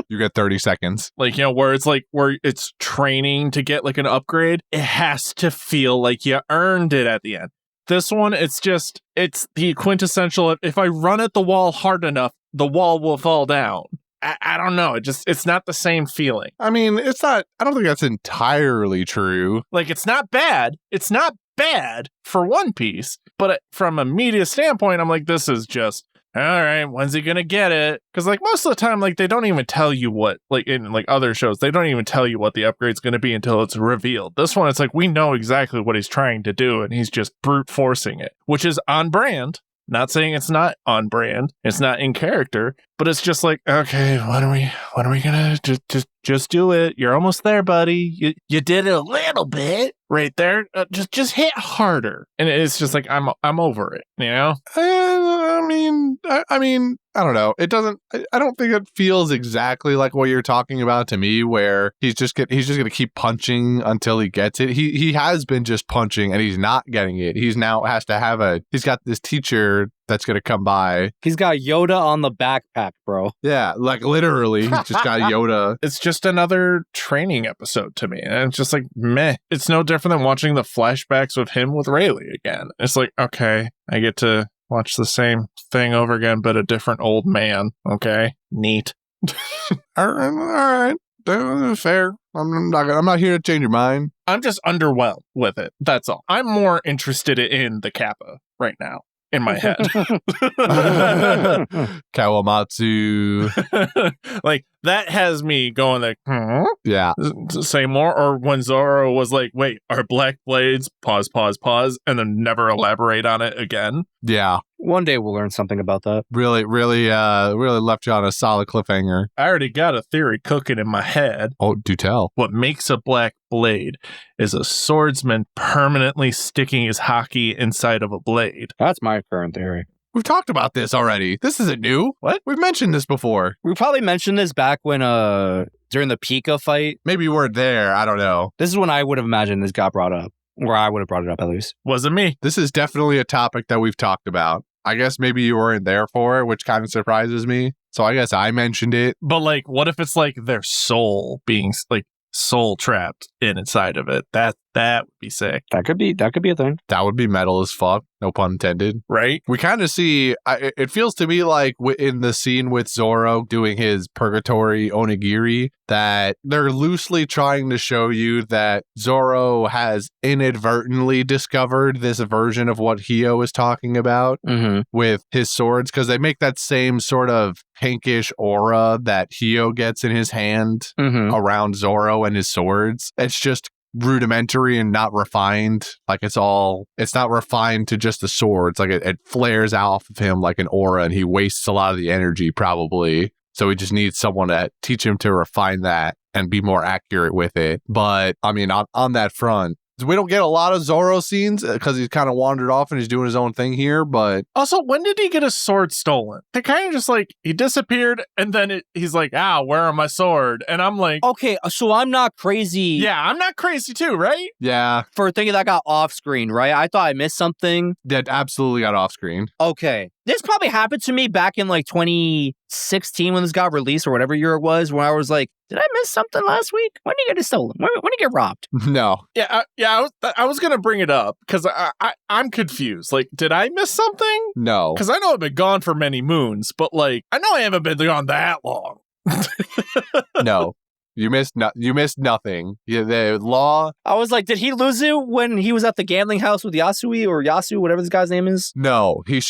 You get 30 seconds. Like, where it's training to get like an upgrade, it has to feel like you earned it at the end. This one, it's the quintessential, if I run at the wall hard enough, the wall will fall down. I don't know. It's not the same feeling. I mean, it's not, I don't think that's entirely true. Like, it's not bad. It's not bad for One Piece, but from a media standpoint, I'm like, this is just, all right, when's he gonna get it? Because like most of the time, like they don't even tell you what, like in like other shows, they don't even tell you what the upgrade's gonna be until it's revealed. This one, it's like we know exactly what he's trying to do, and he's just brute forcing it, which is on brand. Not saying it's not on brand, it's not in character, but it's just like, okay, what are we gonna just do it? You're almost there, buddy. You did it a little bit right there. Just hit harder, and it's just like I'm over it. I mean, I don't know. It doesn't. I don't think it feels exactly like what you're talking about to me, where he's just gonna keep punching until he gets it. He has been just punching and he's not getting it. He's now has to have he's got this teacher that's gonna come by. He's got Yoda on the backpack, bro. Yeah, like literally, he's just got Yoda. It's just another training episode to me, and it's just like meh. It's no different than watching the flashbacks of him with Rayleigh again. It's like, okay, I get to watch the same thing over again, but a different old man. Okay, neat. All right. Fair. I'm not here to change your mind. I'm just underwhelmed with it. That's all. I'm more interested in the Kappa right now in my head. Kawamatsu. Like that has me going like, yeah. Say more. Or when Zoro was like, wait, are black blades? Pause, and then never elaborate on it again. Yeah. One day we'll learn something about that. Really left you on a solid cliffhanger. I already got a theory cooking in my head. Oh, do tell. What makes a black blade is a swordsman permanently sticking his haki inside of a blade. That's my current theory. We've talked about this already. This isn't new. What? We've mentioned this before. We probably mentioned this back when during the Pika fight. Maybe you weren't there. I don't know. This is when I would have imagined this got brought up. Or I would have brought it up at least. Wasn't me. This is definitely a topic that we've talked about. I guess maybe you weren't there for it, which kind of surprises me. So I guess I mentioned it. But like, what if it's like their soul being like soul trapped inside of it? That would be sick. That could be a thing. That would be metal as fuck. No pun intended. Right? We kind of see, it feels to me like in the scene with Zoro doing his purgatory onigiri, that they're loosely trying to show you that Zoro has inadvertently discovered this version of what Hio is talking about with his swords, because they make that same sort of pinkish aura that Hio gets in his hand around Zoro and his swords. It's just rudimentary and not refined. Like it's not refined to just the swords. Like it flares off of him like an aura, and he wastes a lot of the energy probably. So he just needs someone to teach him to refine that and be more accurate with it. But I mean, on that front, we don't get a lot of Zoro scenes because he's kind of wandered off and he's doing his own thing here. But also, when did he get his sword stolen? They kind of just like, he disappeared and then he's like, where are my sword? And I'm like, okay, so I'm not crazy. Yeah, I'm not crazy too, right? Yeah. For thinking that got off screen, right? I thought I missed something. That absolutely got off screen. Okay. This probably happened to me back in like 2016 when this got released or whatever year it was, where I was like, did I miss something last week? When did you get it stolen? When did you get robbed? No. Yeah, I was going to bring it up because I'm confused. Like, did I miss something? No. Because I know I've been gone for many moons, but like, I know I haven't been gone that long. No. You missed nothing. Yeah, the law. I was like, did he lose it when he was at the gambling house with Yasui or Yasu, whatever this guy's name is? No, he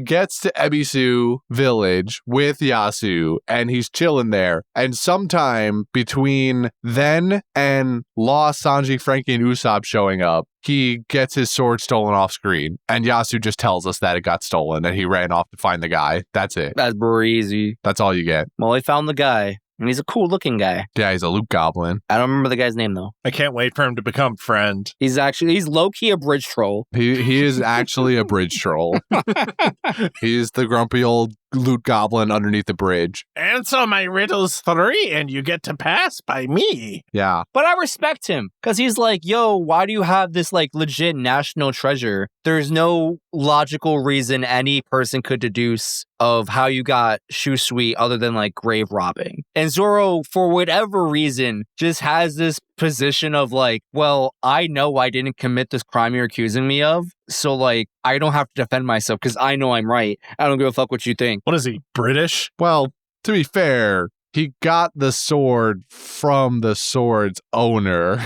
gets to Ebisu Village with Yasu, and he's chilling there. And sometime between then and Law, Sanji, Frankie, and Usopp showing up, he gets his sword stolen off screen. And Yasu just tells us that it got stolen and he ran off to find the guy. That's it. That's breezy. That's all you get. Well, he found the guy. And he's a cool looking guy. Yeah, he's a loot goblin. I don't remember the guy's name though. I can't wait for him to become friend. He's low-key a bridge troll. He is actually a bridge troll. He's the grumpy old loot goblin underneath the bridge. Answer my riddles 3 and you get to pass by me. Yeah. But I respect him because he's like, yo, why do you have this like legit national treasure? There's no logical reason any person could deduce of how you got Shusui other than like grave robbing. And Zoro, for whatever reason, just has this position of like, well, I know I didn't commit this crime you're accusing me of. So like, I don't have to defend myself because I know I'm right. I don't give a fuck what you think. What is he, British? Well, to be fair, he got the sword from the sword's owner.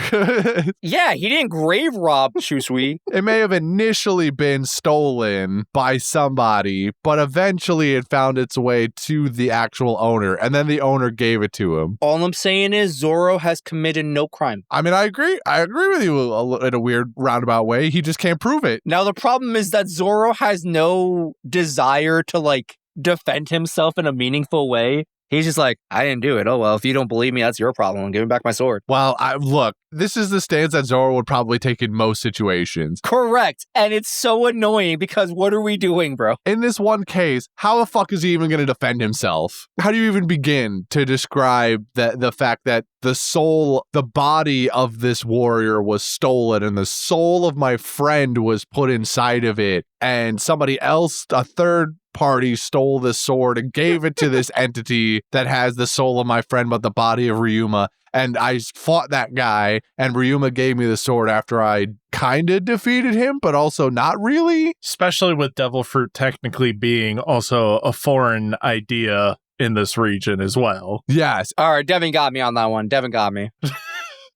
Yeah, he didn't grave rob Shusui. It may have initially been stolen by somebody, but eventually it found its way to the actual owner, and then the owner gave it to him. All I'm saying is Zoro has committed no crime. I mean, I agree with you in a weird roundabout way. He just can't prove it. Now, the problem is that Zoro has no desire to like defend himself in a meaningful way. He's just like, I didn't do it. Oh, well, if you don't believe me, that's your problem. Give me back my sword. Well, look, this is the stance that Zoro would probably take in most situations. Correct. And it's so annoying because what are we doing, bro? In this one case, how the fuck is he even going to defend himself? How do you even begin to describe the fact that the body of this warrior was stolen and the soul of my friend was put inside of it and somebody else, a third party, stole this sword and gave it to this entity that has the soul of my friend but the body of Ryuma, and I fought that guy and Ryuma gave me the sword after I kind of defeated him but also not really? Especially with devil fruit technically being also a foreign idea in this region as well. Yes. All right, Devin got me on that one. Devin got me.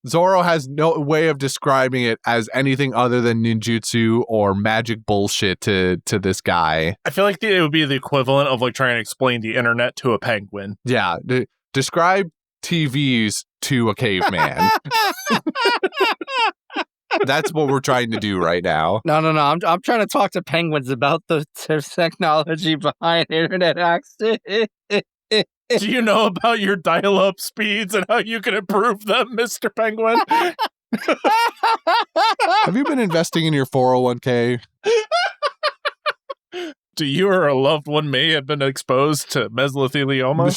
Zoro has no way of describing it as anything other than ninjutsu or magic bullshit to this guy. I feel like it would be the equivalent of like trying to explain the internet to a penguin. Yeah. Describe TVs to a caveman. That's what we're trying to do right now. No. I'm trying to talk to penguins about the technology behind internet access. Do you know about your dial-up speeds and how you can improve them, Mr. Penguin? Have you been investing in your 401k? Do you or a loved one may have been exposed to mesothelioma?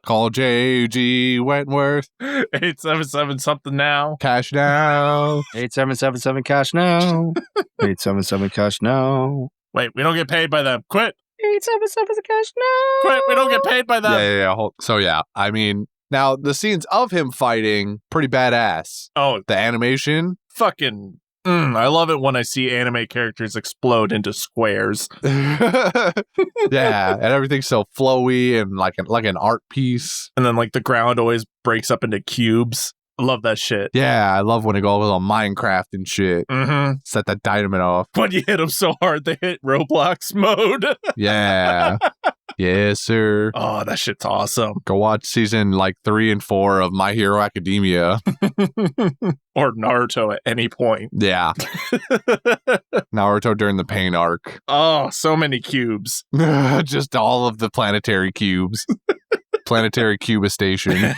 Call JG Wentworth. 877 something now. Cash now. 8777 cash now. 877 cash now. Wait, we don't get paid by them. Quit. 877 cash now. Quit. We don't get paid by them. Yeah. So yeah, I mean, now the scenes of him fighting, pretty badass. Oh, The animation. fucking. I love it when I see anime characters explode into squares. Yeah, and everything's so flowy and like an art piece. And then like the ground always breaks up into cubes. I love that shit. Yeah, I love when it goes on Minecraft and shit. Mm-hmm. Set that dynamite off. When you hit them so hard, they hit Roblox mode. Yeah. Yes, sir. Oh, that shit's awesome. Go watch season 3 and 4 of My Hero Academia. Or Naruto at any point. Yeah. Naruto during the pain arc. Oh, so many cubes. Just all of the planetary cubes. Planetary cubistation.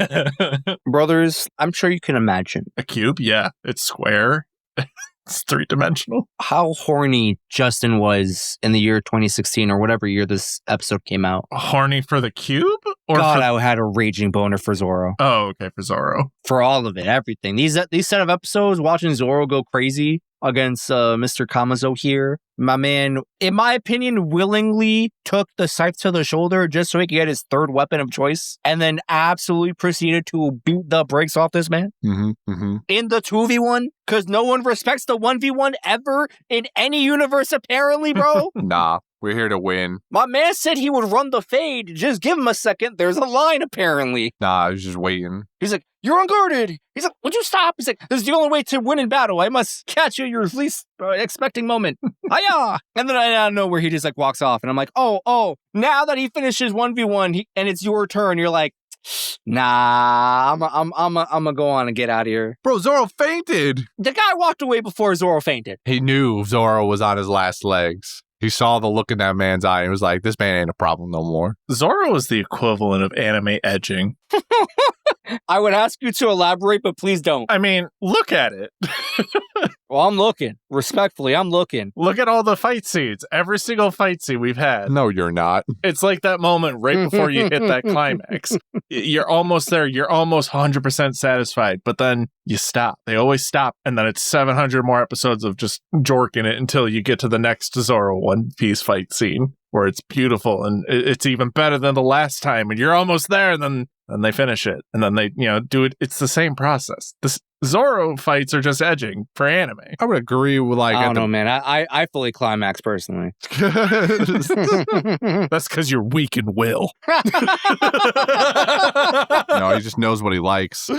Brothers, I'm sure you can imagine A cube? Yeah. It's square. It's 3-dimensional. how horny Justin was in the year 2016 or whatever year this episode came out. Horny for the cube? Or God, for... I had a raging boner for Zoro. Oh, okay, for Zoro. For all of it, everything. These set of episodes, watching Zoro go crazy against Mr. Kamazo here. My man, in my opinion, willingly took the scythe to the shoulder just so he could get his third weapon of choice and then absolutely proceeded to beat the brakes off this man in the 2v1 because no one respects the 1v1 ever in any universe, apparently, bro. Nah. We're here to win. My man said he would run the fade. Just give him a second. There's a line, apparently. Nah, I was just waiting. He's like, you're unguarded. He's like, would you stop? He's like, this is the only way to win in battle. I must catch you at your least expecting moment. Hiya! And then out of nowhere, he just like walks off. And I'm like, oh, now that he finishes 1v1 and it's your turn, you're like, nah, I'm gonna go on and get out of here. Bro, Zoro fainted. The guy walked away before Zoro fainted. He knew Zoro was on his last legs. He saw the look in that man's eye and was like, this man ain't a problem no more. Zoro is the equivalent of anime edging. I would ask you to elaborate, but please don't. I mean, look at it. Well, I'm looking. Respectfully, I'm looking. Look at all the fight scenes. Every single fight scene we've had. No, you're not. It's like that moment right before you hit that climax. You're almost there. You're almost 100% satisfied, but then you stop. They always stop, and then it's 700 more episodes of just jorking it until you get to the next Zoro One Piece fight scene, where it's beautiful, and it's even better than the last time, and you're almost there, and then they finish it, and then they, do it. It's the same process. This Zoro fights are just edging for anime. I would agree with like... I don't know, man. I fully climax personally. That's because you're weak in will. No, he just knows what he likes.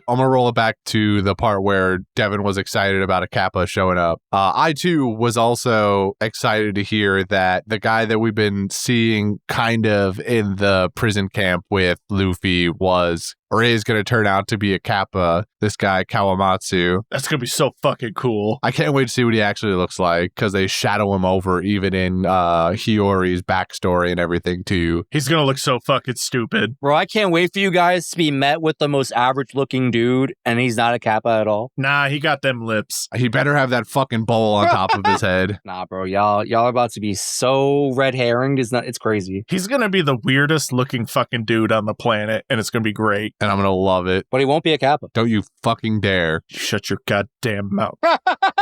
I'm gonna roll it back to the part where Devin was excited about a Kappa showing up. I too was also excited to hear that the guy that we've been seeing kind of in the prison camp with Luffy was or is going to turn out to be a Kappa, this guy Kawamatsu. That's going to be so fucking cool. I can't wait to see what he actually looks like, because they shadow him over even in Hiyori's backstory and everything too. He's going to look so fucking stupid. Bro, I can't wait for you guys to be met with the most average looking dude, and he's not a Kappa at all. Nah, he got them lips. He better have that fucking bowl on top of his head. Nah, bro, y'all are about to be so red herringed. It's crazy. He's going to be the weirdest looking fucking dude on the planet, and it's going to be great. And I'm going to love it. But he won't be a Kappa. Don't you fucking dare. Shut your goddamn mouth.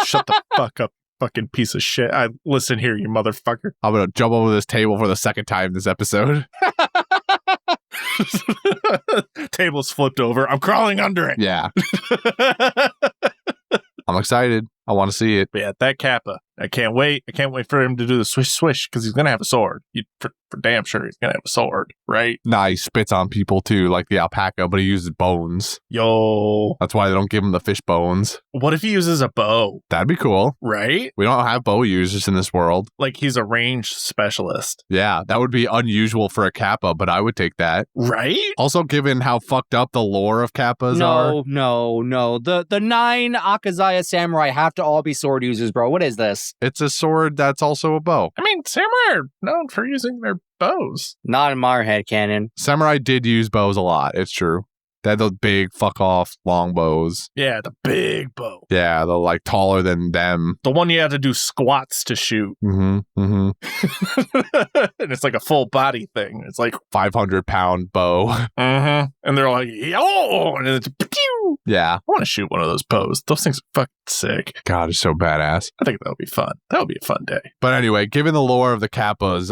Shut the fuck up, fucking piece of shit. Listen here, you motherfucker. I'm going to jump over this table for the second time this episode. Table's flipped over. I'm crawling under it. Yeah. I'm excited. I want to see it. But yeah, that Kappa. I can't wait. I can't wait for him to do the swish swish, because he's going to have a sword. For damn sure he's going to have a sword, right? Nah, he spits on people too, like the alpaca, but he uses bones. Yo. That's why they don't give him the fish bones. What if he uses a bow? That'd be cool. Right? We don't have bow users in this world. Like he's a range specialist. Yeah, that would be unusual for a Kappa, but I would take that. Right? Also, given how fucked up the lore of Kappas are. No. The 9 Akazaya samurai have to all be sword users, bro. What is this? It's a sword that's also a bow. I mean, samurai are known for using their bows. Not in my head canon. Samurai did use bows a lot. It's true. They had those big fuck off long bows. Yeah, the big bow. Yeah, they're like taller than them. The one you have to do squats to shoot. Mm-hmm. And it's like a full body thing. It's like 500-pound bow. Mm-hmm. And they're like, yo, and it's pew. Yeah. I want to shoot one of those bows. Those things are fucking sick. God, it's so badass. I think that'll be fun. That'll be a fun day. But anyway, given the lore of the Kappas,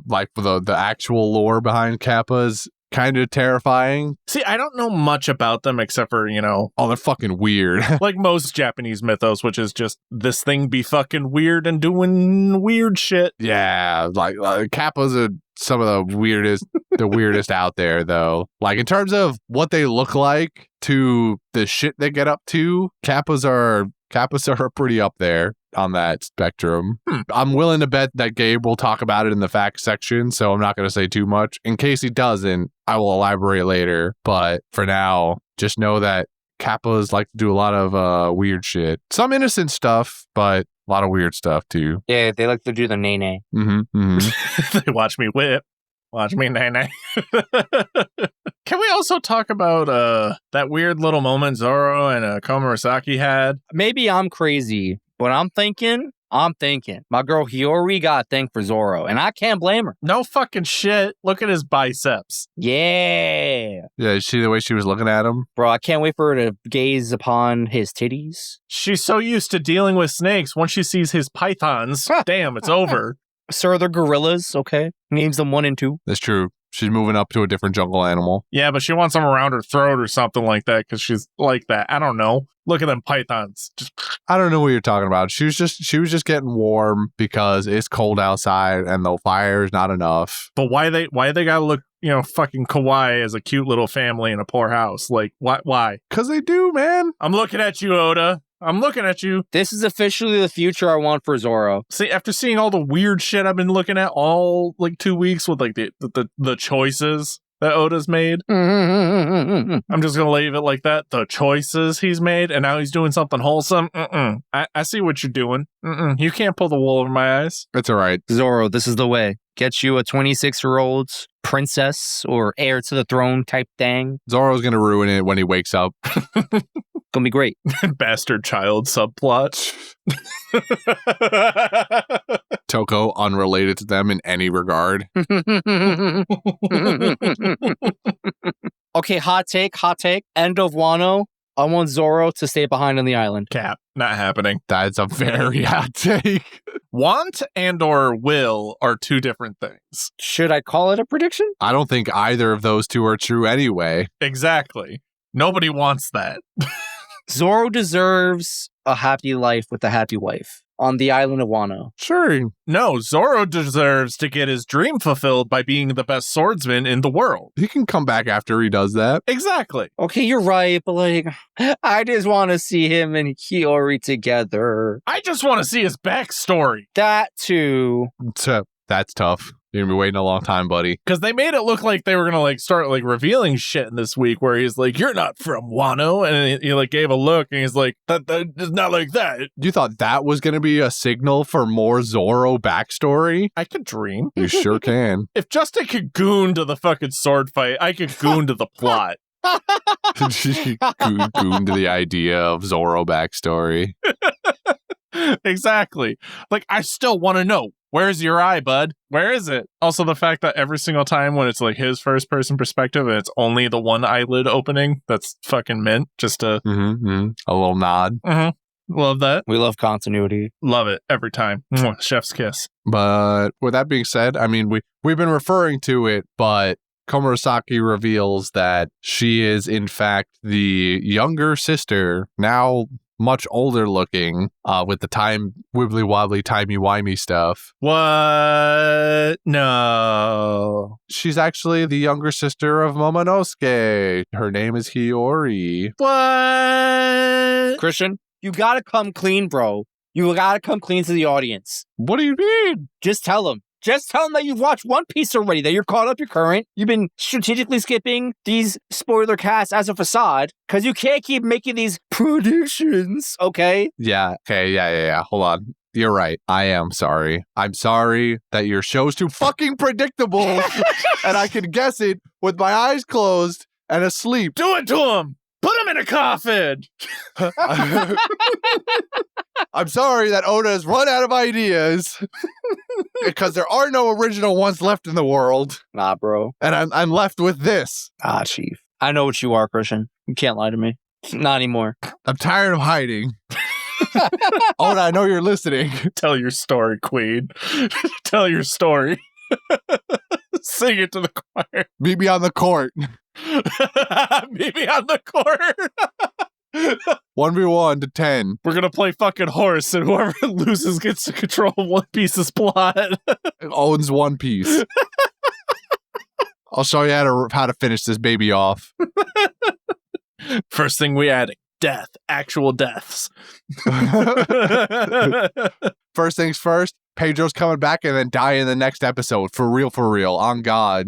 like the actual lore behind Kappas, kind of terrifying. See, I don't know much about them except for, oh, they're fucking weird. like most Japanese mythos, which is just this thing be fucking weird and doing weird shit. Yeah, like Kappas are some of the weirdest out there, though. Like in terms of what they look like to the shit they get up to, Kappas are pretty up there on that spectrum. I'm willing to bet that Gabe will talk about it in the facts section, so I'm not going to say too much. In case he doesn't, I will elaborate later. But for now, just know that Kappas like to do a lot of weird shit. Some innocent stuff, but a lot of weird stuff too. Yeah, they like to do the nay-nay. They watch me whip. Watch me nay-nay. Can we also talk about that weird little moment Zoro and Komurasaki had? Maybe I'm crazy, but I'm thinking my girl Hiyori got a thing for Zoro, and I can't blame her. No fucking shit. Look at his biceps. Yeah. Yeah, you see the way she was looking at him? Bro, I can't wait for her to gaze upon his titties. She's so used to dealing with snakes. Once she sees his pythons, damn, it's over. Sir, they're gorillas, okay? Names them 1 and 2. That's true. She's moving up to a different jungle animal. Yeah, but she wants them around her throat or something like that because she's like that. I don't know. Look at them pythons. Just I don't know what you're talking about. She was just getting warm because it's cold outside and the fire's not enough. But why they gotta look, fucking kawaii as a cute little family in a poor house? Like, why? Because they do, man. I'm looking at you, Oda. I'm looking at you. This is officially the future I want for Zoro. See, after seeing all the weird shit I've been looking at all like 2 weeks with like the choices that Oda's made, I'm just gonna leave it like that. The choices he's made, and now he's doing something wholesome. I see what you're doing. You can't pull the wool over my eyes. It's all right. Zoro, this is the way. Get you a 26-year-old princess or heir to the throne type thing. Zoro's going to ruin it when he wakes up. Gonna be great. Bastard child subplot. Toko, unrelated to them in any regard. Okay, hot take. End of Wano. I want Zoro to stay behind on the island. Cap. Not happening. That's a very hot take. Want and or will are two different things. Should I call it a prediction? I don't think either of those two are true anyway. Exactly. Nobody wants that. Zoro deserves a happy life with a happy wife on the island of Wano. Sure. No, Zoro deserves to get his dream fulfilled by being the best swordsman in the world. He can come back after he does that. Exactly. Okay, you're right, but I just want to see him and Hiyori together. I just want to see his backstory. That too. That's tough. You're going to be waiting a long time, buddy. Because they made it look like they were going to start revealing shit in this week where he's like, you're not from Wano. And he gave a look and he's like, that's not like that. You thought that was going to be a signal for more Zoro backstory? I could dream. You sure can. If Justin could goon to the fucking sword fight, I could goon to the plot. Goon to the idea of Zoro backstory. Exactly. I still want to know. Where's your eye, bud? Where is it? Also, the fact that every single time when it's his first person perspective and it's only the one eyelid opening, that's fucking mint. Just to... A little nod. Love that. We love continuity. Love it every time. Mwah, chef's kiss. But with that being said, I mean, we've been referring to it, but Komurasaki reveals that she is, in fact, the younger sister, now much older looking, with the wibbly wobbly timey wimey stuff. What? No. She's actually the younger sister of Momonosuke. Her name is Hiyori. What? Christian, you gotta come clean, bro. You gotta come clean to the audience. What do you mean? Just tell them. Just tell them that you've watched One Piece already, that you're caught up, you're current. You've been strategically skipping these spoiler casts as a facade, because you can't keep making these predictions, okay? Yeah, okay, yeah. Hold on. You're right. I am sorry. I'm sorry that your show's too fucking predictable, and I can guess it with my eyes closed and asleep. Do it to him! Put him in a coffin! I'm sorry that Oda has run out of ideas because there are no original ones left in the world. Nah, bro. And I'm left with this. Ah, chief. I know what you are, Christian. You can't lie to me. Not anymore. I'm tired of hiding. Oda, I know you're listening. Tell your story, queen. Tell your story. Sing it to the choir. Meet me on the court. Meet me on the court. 1v1 to 10. We're gonna play fucking horse, and whoever loses gets to control One Piece's plot. Owns One Piece. I'll show you how to finish this baby off. First thing we add, death. Actual deaths. First things first, Pedro's coming back and then die in the next episode. For real, on God.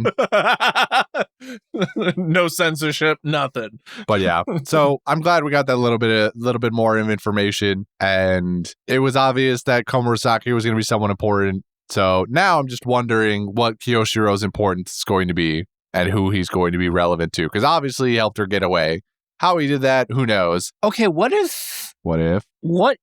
No censorship, nothing. But yeah, so I'm glad we got that little bit more of information, and it was obvious that Komurasaki was going to be someone important. So now I'm just wondering what Kyoshiro's importance is going to be and who he's going to be relevant to, because obviously he helped her get away. How he did that, who knows? Okay, what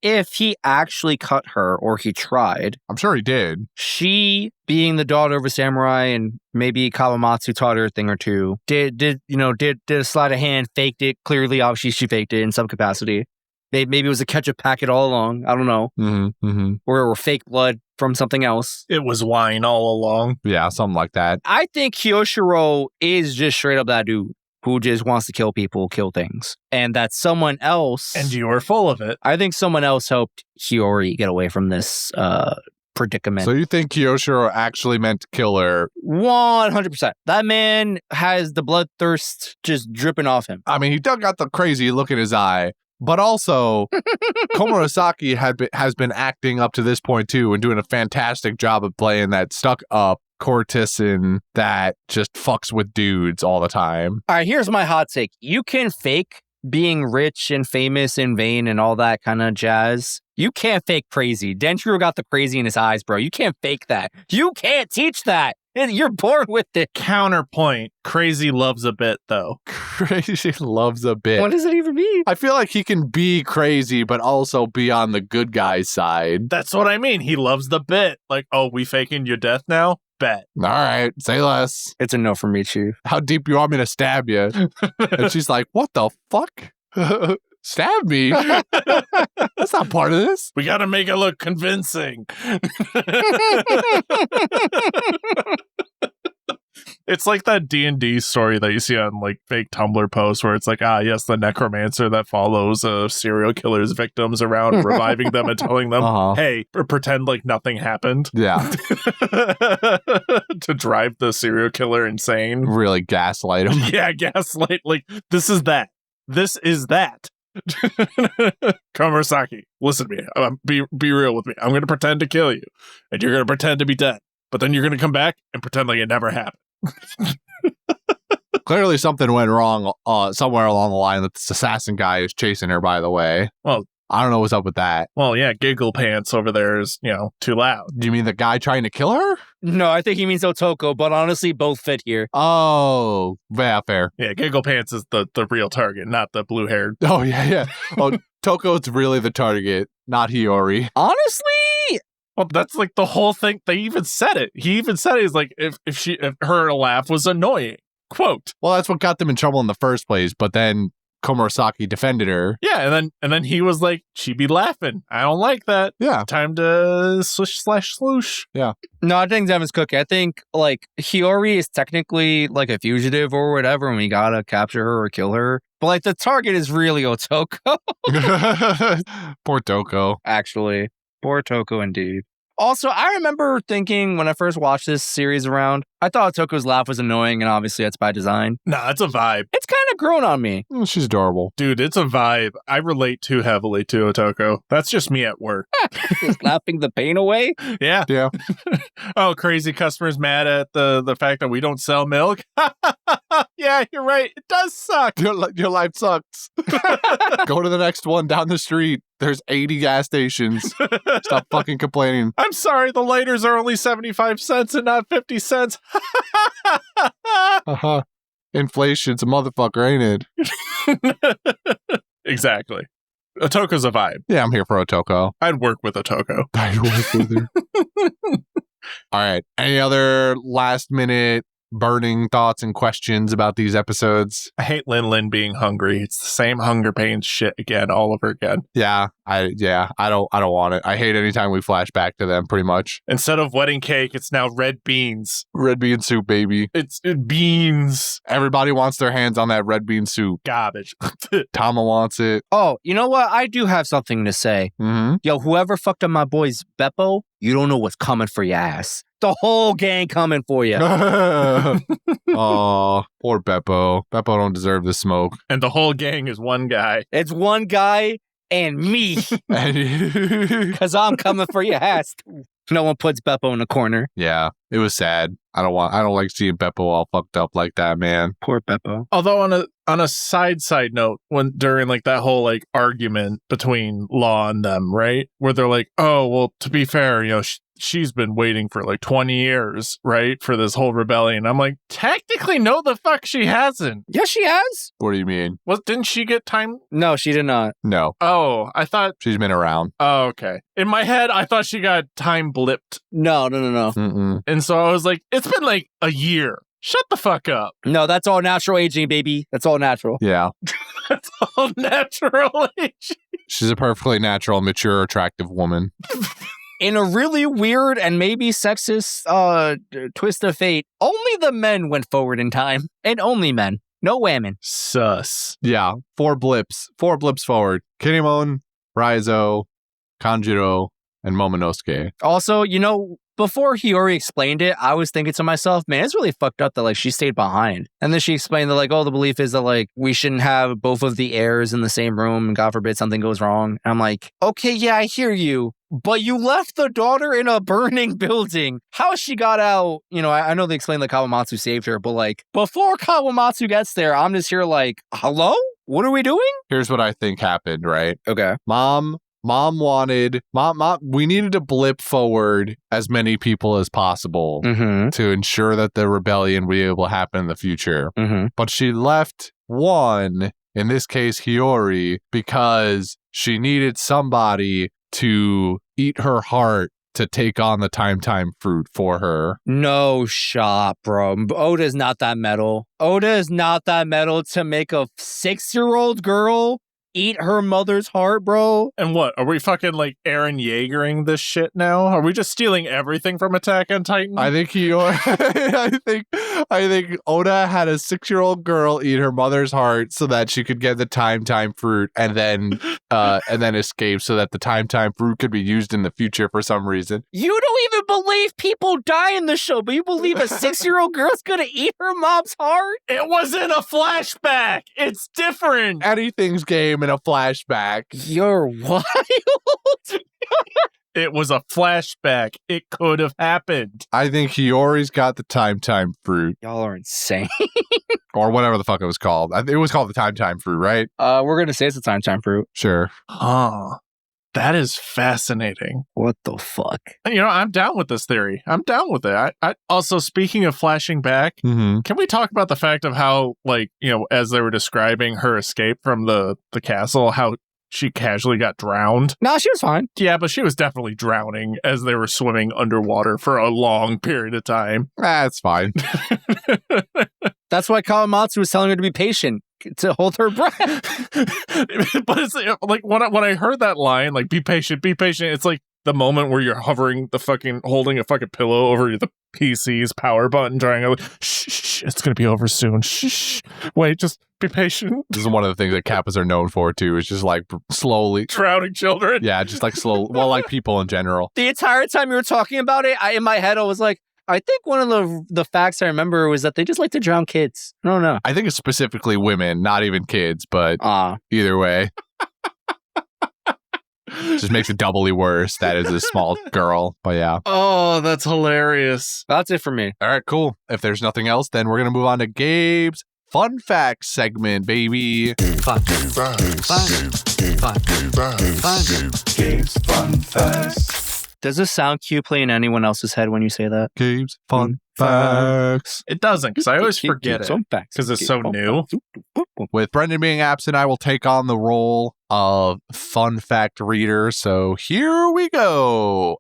if he actually cut her, or he tried? I'm sure he did. She, being the daughter of a samurai, and maybe Kawamatsu taught her a thing or two, did a sleight of hand, faked it. Clearly, obviously, she faked it in some capacity. Maybe it was a ketchup packet all along. I don't know. Mm-hmm. Or fake blood, from something else. It was wine all along. Yeah, something like that. I think Hyoshiro is just straight up that dude who just wants to kill people, kill things. And that someone else... And you were full of it. I think someone else helped Hiyori get away from this predicament. So you think Kyoshiro actually meant to kill her? 100%. That man has the bloodthirst just dripping off him. I mean, he dug out the crazy look in his eye, but also Komurasaki has been acting up to this point too and doing a fantastic job of playing that stuck up courtesan that just fucks with dudes all the time. All right, here's my hot take. You can fake being rich and famous and vain and all that kind of jazz. You can't fake crazy. Denjiro got the crazy in his eyes, bro. You can't fake that. You can't teach that. You're born with it. Counterpoint, crazy loves a bit, though. Crazy loves a bit. What does it even mean? I feel like he can be crazy, but also be on the good guy's side. That's what I mean. He loves the bit. Like, oh, we faking your death now? Bet. All right, say less. It's a no from me, Chief. How deep you want me to stab you? And she's like, what the fuck? Stab me? That's not part of this. We gotta make it look convincing. It's like that D&D story that you see on like fake Tumblr posts where it's like, yes, the necromancer that follows serial killer's victims around, reviving them and telling them, hey, pretend like nothing happened. Yeah. To drive the serial killer insane. Really gaslight him. Yeah, gaslight. Like, this is that. This is that. Komurasaki, listen to me. Be real with me. I'm going to pretend to kill you, and you're going to pretend to be dead. But then you're going to come back and pretend like it never happened. Clearly something went wrong somewhere along the line that this assassin guy is chasing her, by the way. Well, I don't know what's up with that. Well, yeah, Giggle Pants over there is, too loud. Do you mean the guy trying to kill her? No, I think he means Otoko, but honestly, both fit here. Oh, yeah, fair. Yeah, Giggle Pants is the real target, not the blue-haired. Oh, yeah. Oh, Toko's really the target, not Hiyori. Honestly... Well, that's like the whole thing. They even said it. He even said it. He's like, if her laugh was annoying. Quote. Well, that's what got them in trouble in the first place, but then Komurasaki defended her. Yeah, and then he was like, she be laughing. I don't like that. Yeah. Time to /sloosh. Yeah. No, I think Devin's cooking. I think, like, Hiyori is technically, like, a fugitive or whatever, and we gotta capture her or kill her. But, like, the target is really Otoko. Poor Toko. Actually. Poor Otoko, indeed. Also, I remember thinking when I first watched this series around, I thought Otoko's laugh was annoying, and obviously that's by design. Nah, it's a vibe. It's kind of grown on me. She's adorable. Dude, it's a vibe. I relate too heavily to Otoko. That's just me at work. Just laughing the pain away? Yeah. Yeah. Oh, crazy customers mad at the fact that we don't sell milk? Yeah, you're right. It does suck. Your life sucks. Go to the next one down the street. There's 80 gas stations. Stop fucking complaining. I'm sorry, the lighters are only 75 cents and not 50 cents. Inflation's a motherfucker, ain't it? Exactly. Otoko's a vibe. Yeah, I'm here for Otoko. I'd work with Otoko. I'd work with her. All right. Any other last minute burning thoughts and questions about these episodes? I hate Lin being hungry. It's the same hunger pains shit again, all over again. Yeah, I don't want it. I hate anytime we flash back to them, pretty much. Instead of wedding cake, it's now red beans. Red bean soup, baby. It's beans. Everybody wants their hands on that red bean soup. Garbage. Tama wants it. Oh, you know what? I do have something to say. Mm-hmm. Yo, whoever fucked up my boy's Beppo, you don't know what's coming for your ass. The whole gang coming for you. Oh, poor Beppo. Beppo don't deserve the smoke. And the whole gang is one guy. It's one guy and me. Because I'm coming for your ass. No one puts Beppo in the corner. Yeah, it was sad. I don't like seeing Beppo all fucked up like that, man. Poor Beppo. Although on a side note, when during like that whole like argument between Law and them, right? Where they're like, oh, well, to be fair, she's been waiting for like 20 years, right? For this whole rebellion. I'm like, technically, no, the fuck she hasn't. Yes, she has. What do you mean? Didn't she get time? No, she did not. No. Oh, I thought. She's been around. Oh, okay. In my head, I thought she got time blipped. No. Mm-mm. And so I was like, it's been like a year. Shut the fuck up. No, that's all natural aging, baby. That's all natural. Yeah. That's all natural aging. She's a perfectly natural, mature, attractive woman. In a really weird and maybe sexist twist of fate, only the men went forward in time. And only men. No women. Sus. Yeah, 4 blips forward. Kinemon, Raizo, Kanjiro, and Momonosuke. Also, before Hiyori explained it, I was thinking to myself, man, it's really fucked up that, like, she stayed behind. And then she explained that, like, the belief is that, like, we shouldn't have both of the heirs in the same room, and God forbid something goes wrong. And I'm like, okay, yeah, I hear you. But you left the daughter in a burning building. How she got out, I know they explained that Kawamatsu saved her, but, like, before Kawamatsu gets there, I'm just here like, hello? What are we doing? Here's what I think happened, right? Okay. Mom wanted, we needed to blip forward as many people as possible to ensure that the rebellion would be able to happen in the future. But she left one, in this case, Hiyori, because she needed somebody to eat her heart to take on the time fruit for her. No shot, bro. Oda is not that metal. Oda is not that metal to make a 6-year-old girl eat her mother's heart, bro. And what? Are we fucking like Eren Yeagering this shit now? Are we just stealing everything from Attack on Titan? I think I think Oda had a 6-year-old girl eat her mother's heart so that she could get the time fruit and then escape so that the time fruit could be used in the future for some reason. You don't even believe people die in the show, but you believe a 6-year-old girl's gonna eat her mom's heart? It wasn't a flashback. It's different. Anything's game in a flashback. You're wild. It was a flashback. It could have happened. I think Hiyori's got the time fruit. Y'all are insane. Or whatever the fuck it was called. It was called the time fruit, right? We're gonna say it's a time fruit. Sure. Huh. That is fascinating. What the fuck? I'm down with this theory. I'm down with it. I also, speaking of flashing back, can we talk about the fact of how, like, as they were describing her escape from the castle, how she casually got drowned? No, she was fine. Yeah, but she was definitely drowning as they were swimming underwater for a long period of time. That's fine. That's why Kawamatsu was telling her to be patient, to hold her breath. But it's like when I heard that line, like, be patient, it's like the moment where you're holding a fucking pillow over the PC's power button, trying to, shh, it's gonna be over soon. Shh, wait, just be patient. This is one of the things that Kappas are known for too. Is just like slowly drowning children. Yeah, just like slow. Well, like people in general. The entire time you were talking about it, in my head I was like, I think one of the facts I remember was that they just like to drown kids. I don't know. I think it's specifically women, not even kids, but either way. Just makes it doubly worse. That is a small girl, but yeah. Oh, that's hilarious. That's it for me. All right, cool. If there's nothing else, then we're going to move on to Gabe's Fun Fact segment, baby. Fun facts. Gabe's Fun Facts. Does this sound cute play in anyone else's head when you say that? Gabe's Fun Facts. It doesn't, because I always forget it, because it's so new. With Brendan being absent, I will take on the role of Fun Fact reader. So here we go.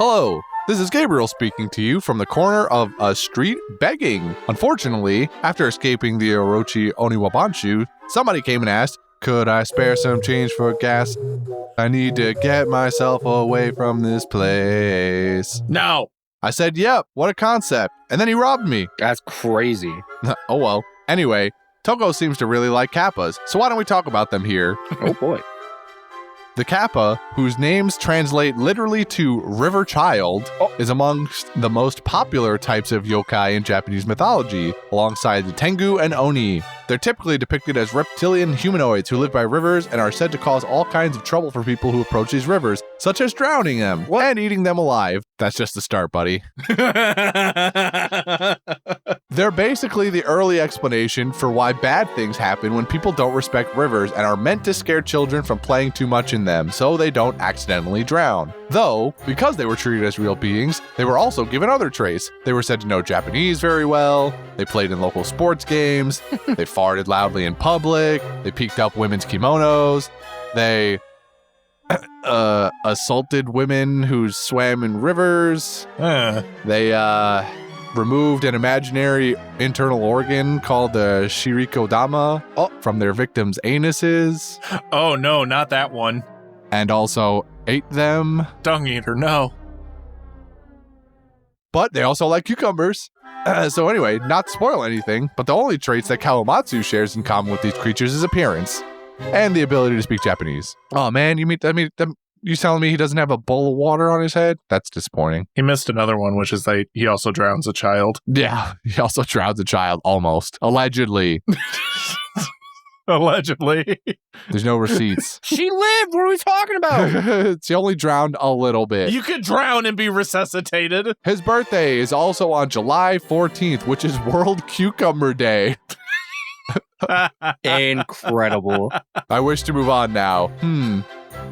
Hello. This is Gabriel speaking to you from the corner of a street begging. Unfortunately, after escaping the Orochi Oniwabanshu, somebody came and asked, could I spare some change for gas? I need to get myself away from this place. No. I said, yep, what a concept. And then he robbed me. That's crazy. Oh well. Anyway, Toko seems to really like Kappas, so why don't we talk about them here? Oh boy. The Kappa, whose names translate literally to river child, is amongst the most popular types of yokai in Japanese mythology, alongside the Tengu and Oni. They're typically depicted as reptilian humanoids who live by rivers and are said to cause all kinds of trouble for people who approach these rivers, such as drowning them and eating them alive. That's just the start, buddy. They're basically the early explanation for why bad things happen when people don't respect rivers and are meant to scare children from playing too much in them so they don't accidentally drown. Though, because they were treated as real beings, they were also given other traits. They were said to know Japanese very well, they played in local sports games, they farted loudly in public, they peeked up women's kimonos, they assaulted women who swam in rivers, they removed an imaginary internal organ called the shirikodama from their victims' anuses. Oh no, not that one. and also ate them. Dung eater, no. But they also like cucumbers. So anyway, not to spoil anything, but the only traits that Kawamatsu shares in common with these creatures is appearance and the ability to speak Japanese. Oh man, you telling me he doesn't have a bowl of water on his head? That's disappointing. He missed another one, which is that he also drowns a child. Yeah, he also drowns a child, almost. Allegedly. Allegedly. There's no receipts. She lived. What are we talking about? She only drowned a little bit. You could drown and be resuscitated. His birthday is also on July 14th, which is World Cucumber Day. Incredible. I wish to move on now.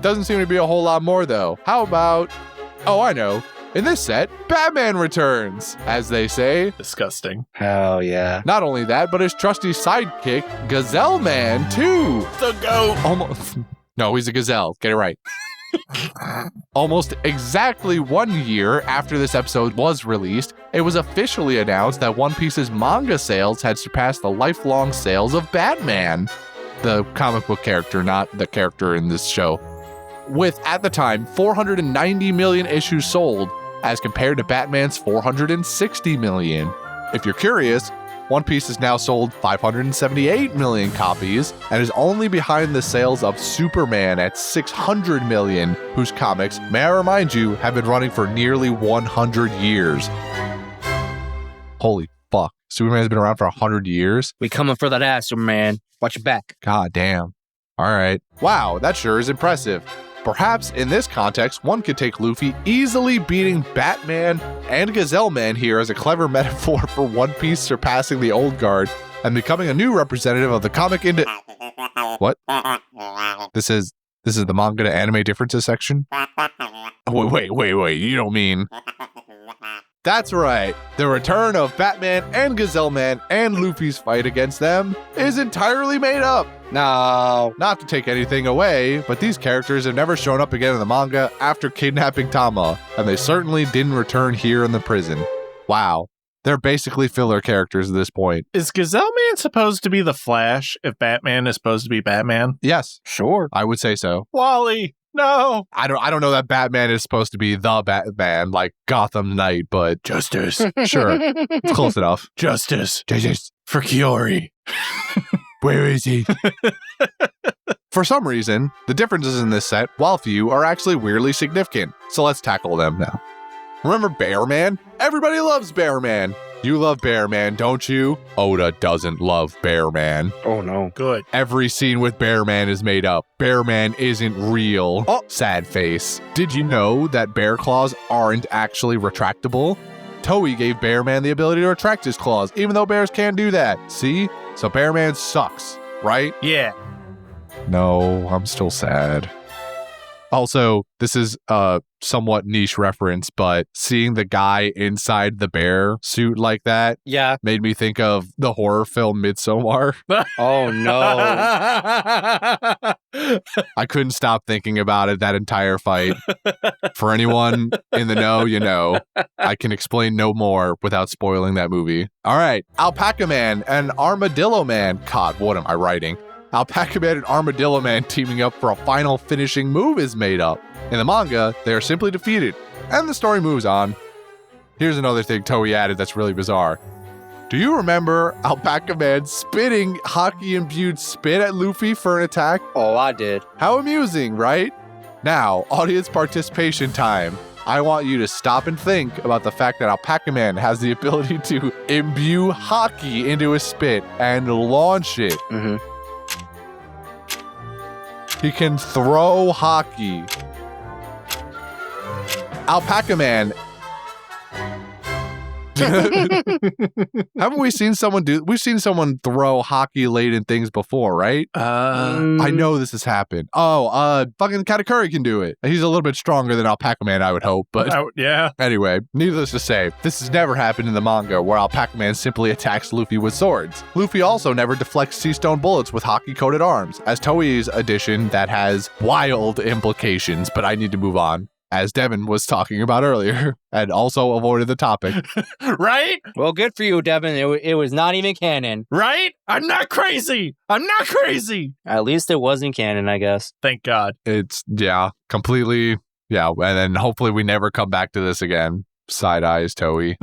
Doesn't seem to be a whole lot more, though. How about... Oh, I know. In this set, Batman returns, as they say. Disgusting. Hell yeah. Not only that, but his trusty sidekick, Gazelle Man, too. The goat. Almost. No, he's a gazelle. Get it right. Almost exactly 1 year after this episode was released, it was officially announced that One Piece's manga sales had surpassed the lifelong sales of Batman, the comic book character, not the character in this show, with, at the time, 490 million issues sold, as compared to Batman's 460 million. If you're curious, One Piece has now sold 578 million copies and is only behind the sales of Superman at 600 million, whose comics, may I remind you, have been running for nearly 100 years. Holy fuck. Superman has been around for 100 years? We coming for that ass, man. Watch your back. God damn. All right. Wow, that sure is impressive. Perhaps in this context, one could take Luffy easily beating Batman and Gazelle Man here as a clever metaphor for One Piece surpassing the old guard and becoming a new representative of the comic What? This is the manga to anime differences section? Wait, you don't mean... That's right. The return of Batman and Gazelle Man and Luffy's fight against them is entirely made up. No. Not to take anything away, but these characters have never shown up again in the manga after kidnapping Tama, and they certainly didn't return here in the prison. Wow. They're basically filler characters at this point. Is Gazelle Man supposed to be the Flash if Batman is supposed to be Batman? Yes. Sure. I would say so. Wally, no. I don't know that Batman is supposed to be the Batman, like Gotham Knight, but Justice. sure. It's close enough. Justice. Justice. For Hiyori. Where is he? For some reason, the differences in this set, while few, are actually weirdly significant. So let's tackle them now. Remember Bear Man? Everybody loves Bear Man. You love Bear Man, don't you? Oda doesn't love Bear Man. Oh no. Good. Every scene with Bear Man is made up. Bear Man isn't real. Oh. Sad face. Did you know that bear claws aren't actually retractable? Toei gave Bear Man the ability to retract his claws, even though bears can't do that. See? So Bear Man sucks, right? Yeah. No, I'm still sad. Also, this is a somewhat niche reference, but seeing the guy inside the bear suit like that Yeah. made me think of the horror film Midsommar. Oh no. I couldn't stop thinking about it that entire fight. For anyone in the know, you know. I can explain no more without spoiling that movie. All right, Alpaca Man and Armadillo Man. God, what am I writing? Alpaca Man and Armadillo Man teaming up for a final finishing move is made up. In the manga, they are simply defeated, and the story moves on. Here's another thing Toei added that's really bizarre. Do you remember Alpaca Man spitting Haki-imbued spit at Luffy for an attack? Oh, I did. How amusing, right? Now, audience participation time. I want you to stop and think about the fact that Alpaca Man has the ability to imbue Haki into his spit and launch it. Mm-hmm. He can throw Haki. Alpaca Man. Haven't we seen someone do? We've seen someone throw Haki laden things before, right? I know this has happened. Oh, fucking Katakuri can do it. He's a little bit stronger than Alpaca Man, I would hope. But yeah. anyway, needless to say, this has never happened in the manga where Alpaca Man simply attacks Luffy with swords. Luffy also never deflects sea stone bullets with Haki-coated arms, as Toei's edition that has wild implications, but I need to move on. as Devin was talking about earlier, and also avoided the topic. Right? Well, good for you, Devin. It was not even canon. Right? I'm not crazy. I'm not crazy. At least it wasn't canon, I guess. Thank God. It's, completely, and then hopefully we never come back to this again. Side eyes, Toei.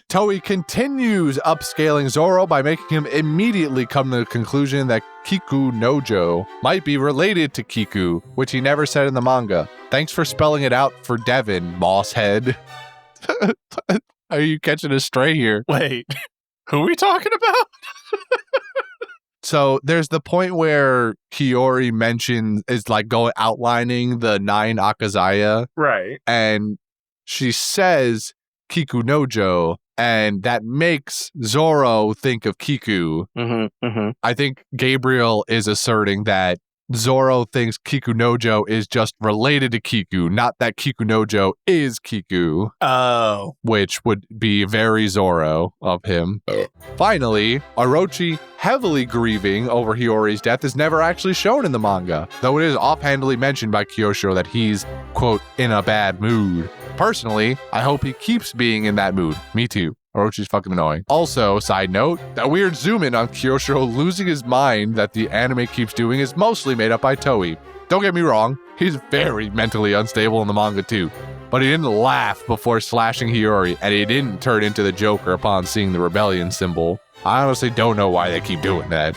Toei continues upscaling Zoro by making him immediately come to the conclusion that Kiku Nojo might be related to Kiku, which he never said in the manga. Thanks for spelling it out for Devin, Mosshead. Are you catching a stray here? Wait, who are we talking about? So there's the point where Hiyori outlining the 9 Akazaya, Right. and she says Kiku Nojo, and that makes Zoro think of Kiku. I think Gabriel is asserting that Zoro thinks Kiku Nojo is just related to Kiku, not that Kiku Nojo is Kiku. Oh. Which would be very Zoro of him. Finally, Orochi heavily grieving over Hiyori's death is never actually shown in the manga, though it is offhandedly mentioned by Kyosho that he's, quote, in a bad mood. Personally, I hope he keeps being in that mood. Me too. Orochi's fucking annoying. Also, side note, that weird zoom in on Kyosho losing his mind that the anime keeps doing is mostly made up by Toei. Don't get me wrong, he's very mentally unstable in the manga too. But he didn't laugh before slashing Hiyori, and he didn't turn into the Joker upon seeing the rebellion symbol. I honestly don't know why they keep doing that.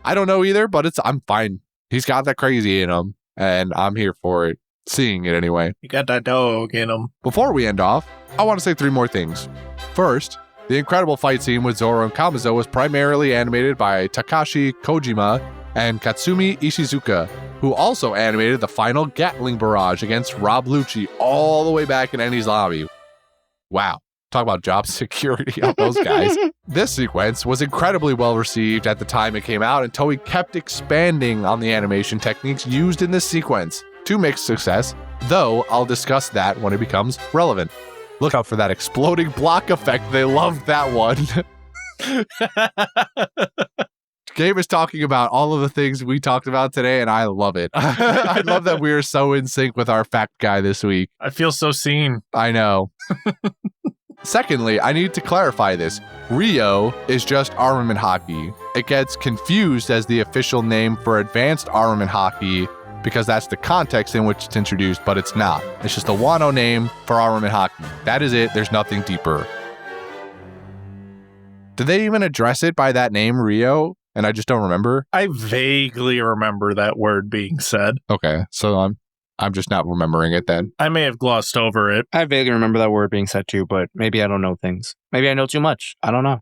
I don't know either, but I'm fine. He's got that crazy in him, and I'm here for it. Seeing it anyway. You got that dog in him. Before we end off, I want to say 3 more things. First, the incredible fight scene with Zoro and Kamazo was primarily animated by Takashi Kojima and Katsumi Ishizuka, who also animated the final Gatling barrage against Rob Lucci all the way back in Eni's lobby. Wow. Talk about job security on those guys. This sequence was incredibly well received at the time it came out, and Toei kept expanding on the animation techniques used in this sequence to mixed success, though I'll discuss that when it becomes relevant. Look out for that exploding block effect. They loved that one. Gabe is talking about all of the things we talked about today, and I love it. I love that we are so in sync with our fact guy this week. I feel so seen. I know. Secondly, I need to clarify this. Rio is just armament haki. It gets confused as the official name for advanced armament haki because that's the context in which it's introduced, but it's not. It's just a Wano name for armament haki. That is it. There's nothing deeper. Did they even address it by that name, Rio? And I just don't remember. I vaguely remember that word being said. Okay, so I'm just not remembering it then. I may have glossed over it. I vaguely remember that word being said too, but maybe I don't know things. Maybe I know too much. I don't know.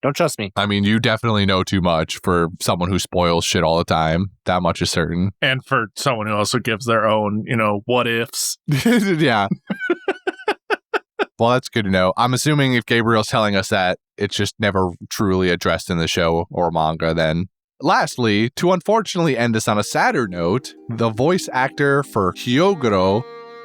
Don't trust me. I mean, you definitely know too much for someone who spoils shit all the time. That much is certain. And for someone who also gives their own, what ifs. Yeah. Well, that's good to know. I'm assuming if Gabriel's telling us that, it's just never truly addressed in the show or manga then. Lastly, to unfortunately end this on a sadder note, the voice actor for Hyogoro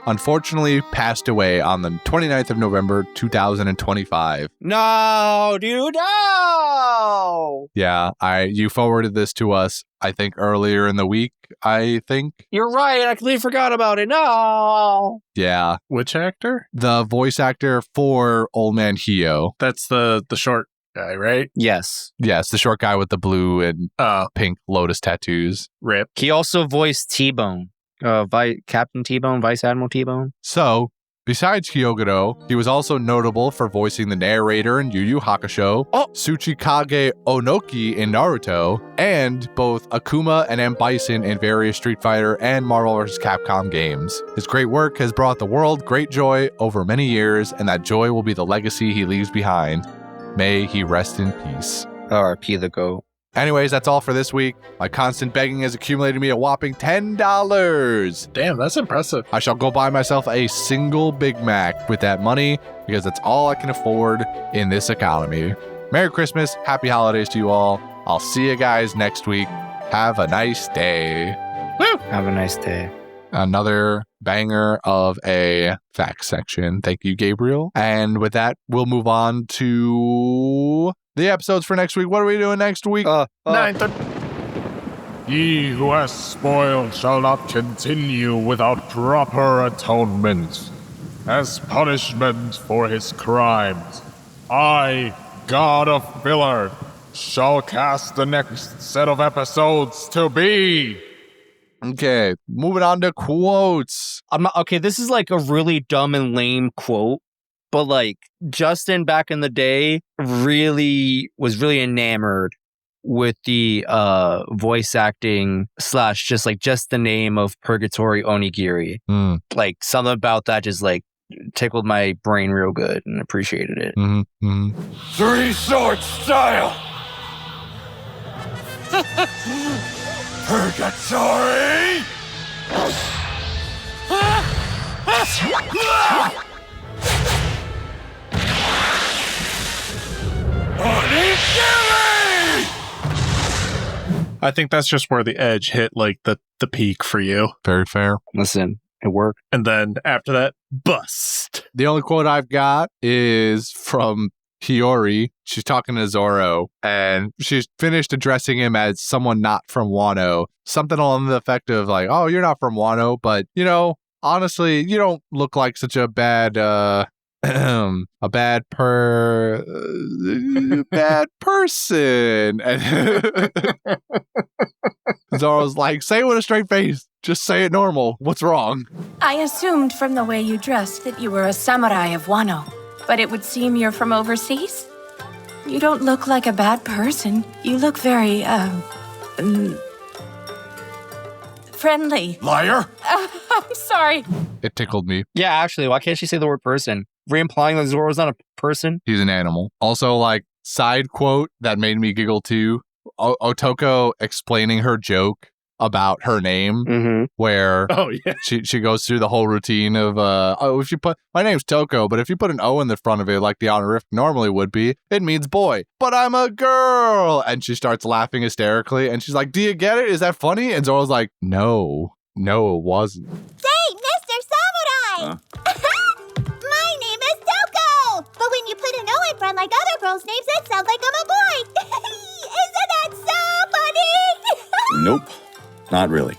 unfortunately passed away on the 29th of November, 2025. No, dude, no! Yeah, you forwarded this to us, I think, earlier in the week, I think. You're right, I completely forgot about it. No! Yeah. Which actor? The voice actor for Old Man Hio. That's the short guy, right? Yes. Yes, the short guy with the blue and pink lotus tattoos. Rip. He also voiced T-Bone. Captain T-Bone, Vice Admiral T-Bone. So, besides Hyogoro, he was also notable for voicing the narrator in Yu Yu Hakusho, Tsuchikage Onoki in Naruto, and both Akuma and M. Bison in various Street Fighter and Marvel vs. Capcom games. His great work has brought the world great joy over many years, and that joy will be the legacy he leaves behind. May he rest in peace. R.I.P. the GOAT. Anyways, that's all for this week. My constant begging has accumulated me a whopping $10. Damn, that's impressive. I shall go buy myself a single Big Mac with that money because that's all I can afford in this economy. Merry Christmas. Happy holidays to you all. I'll see you guys next week. Have a nice day. Woo! Have a nice day. Another banger of a fact section. Thank you, Gabriel. And with that, we'll move on to the episodes for next week. What are we doing next week? 9:30. He who has spoiled shall not continue without proper atonement. As punishment for his crimes, I, God of Filler, shall cast the next set of episodes to be. Okay, moving on to quotes. Okay, this is like a really dumb and lame quote, but like Justin back in the day was really enamored with the voice acting / just the name of Purgatory Onigiri. Like something about that just like tickled my brain real good and appreciated it. Three sword style. Purgatory. I think that's just where the edge hit like the peak for you. Very fair. Listen, it worked. And then after that, bust. The only quote I've got is from Hiyori. She's talking to Zoro, and she's finished addressing him as someone not from Wano. Something along the effect of like, oh, you're not from Wano, but, you know, honestly, you don't look like such a bad bad person. And Zoro's like, say it with a straight face. Just say it normal. What's wrong? I assumed from the way you dressed that you were a samurai of Wano, but it would seem you're from overseas? You don't look like a bad person. You look very, friendly. Liar. I'm sorry. It tickled me. Yeah, actually, why can't she say the word person? Re-implying that Zoro's not a person? He's an animal. Also, like, side quote that made me giggle too. Otoko explaining her joke about her name, where she goes through the whole routine of if you put my name's Toko, but if you put an O in the front of it like the honorific normally would be, it means boy, but I'm a girl. And she starts laughing hysterically, and she's like, do you get it? Is that funny? And Zoro's like, no, it wasn't. Say, Mr. Samurai! My name is Toko! But when you put an O in front like other girls' names, it sounds like I'm a boy! Isn't that so funny? Nope. Not really.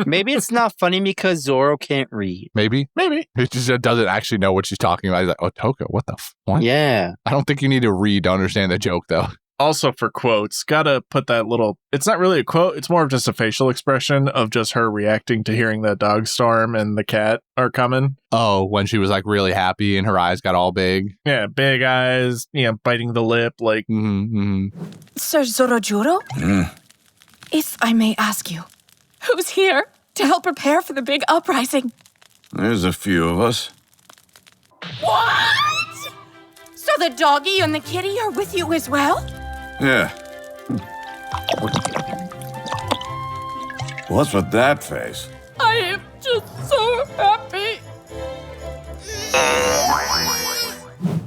Maybe it's not funny because Zoro can't read. Maybe. He just doesn't actually know what she's talking about. He's like, Otoko, what the what? Yeah. I don't think you need to read to understand the joke, though. Also for quotes, gotta put that little, it's not really a quote, it's more of just a facial expression of just her reacting to hearing that dog storm and the cat are coming. Oh, when she was like really happy and her eyes got all big. Yeah, big eyes, biting the lip, like. Sir Zorojuro? If I may ask you, who's here to help prepare for the big uprising? There's a few of us. What? So the doggy and the kitty are with you as well? Yeah. What's with that face? I am just so happy.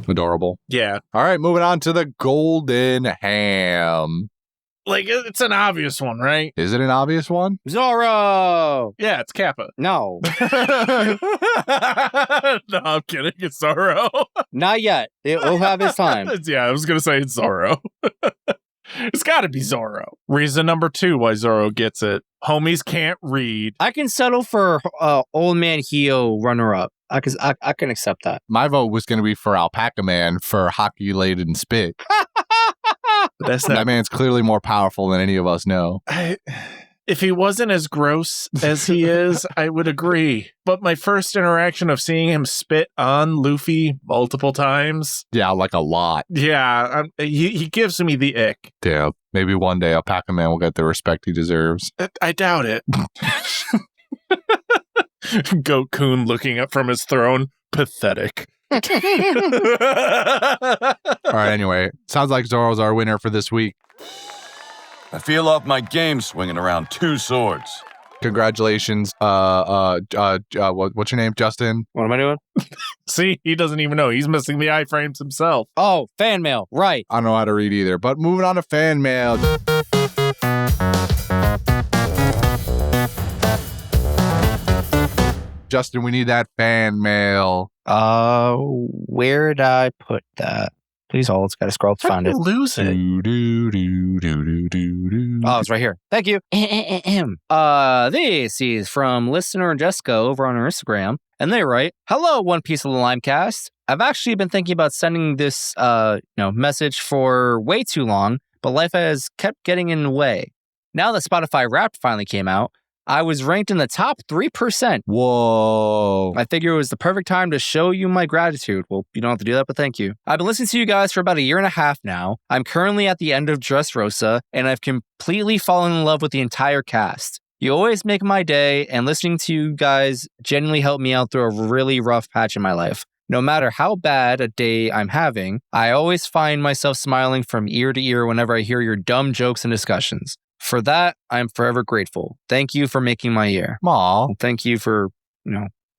Adorable. Yeah. All right, moving on to the golden ham. Like, it's an obvious one, right? Is it an obvious one? Zoro! Yeah, it's Kappa. No. No, I'm kidding. It's Zoro. Not yet. We'll have his time. Yeah, I was going to say it's Zoro. It's got to be Zoro. Reason number 2 why Zoro gets it. Homies can't read. I can settle for Old Man Hio runner-up. I can accept that. My vote was going to be for Alpaca Man for hockey-laden spit. That man's clearly more powerful than any of us know. If he wasn't as gross as he is, I would agree. But my first interaction of seeing him spit on Luffy multiple times. Yeah, like a lot. Yeah, he gives me the ick. Yeah, maybe one day Alpaca Man will get the respect he deserves. I doubt it. Goku looking up from his throne. Pathetic. All right, anyway, sounds like Zoro's our winner for this week. I feel off my game swinging around 2 swords. Congratulations. What's your name, Justin? What am I doing? See, he doesn't even know. He's missing the iframes himself. Oh, fan mail. Right. I don't know how to read either, but moving on to fan mail. Justin, we need that fan mail. Where did I put that? Please hold. It's got to scroll to find it. Lose it. Oh, it's right here. Thank you. This is from listener Jessica over on her Instagram, and they write, "Hello, One Piece of the Limecast. I've actually been thinking about sending this message for way too long, but life has kept getting in the way. Now that Spotify Wrapped finally came out, I was ranked in the top 3%. Whoa. I figure it was the perfect time to show you my gratitude. Well, you don't have to do that, but thank you. I've been listening to you guys for about a year and a half now. I'm currently at the end of Dressrosa, and I've completely fallen in love with the entire cast. You always make my day, and listening to you guys genuinely helped me out through a really rough patch in my life. No matter how bad a day I'm having, I always find myself smiling from ear to ear whenever I hear your dumb jokes and discussions. For that, I'm forever grateful. Thank you for making my year. Aw, Thank you for,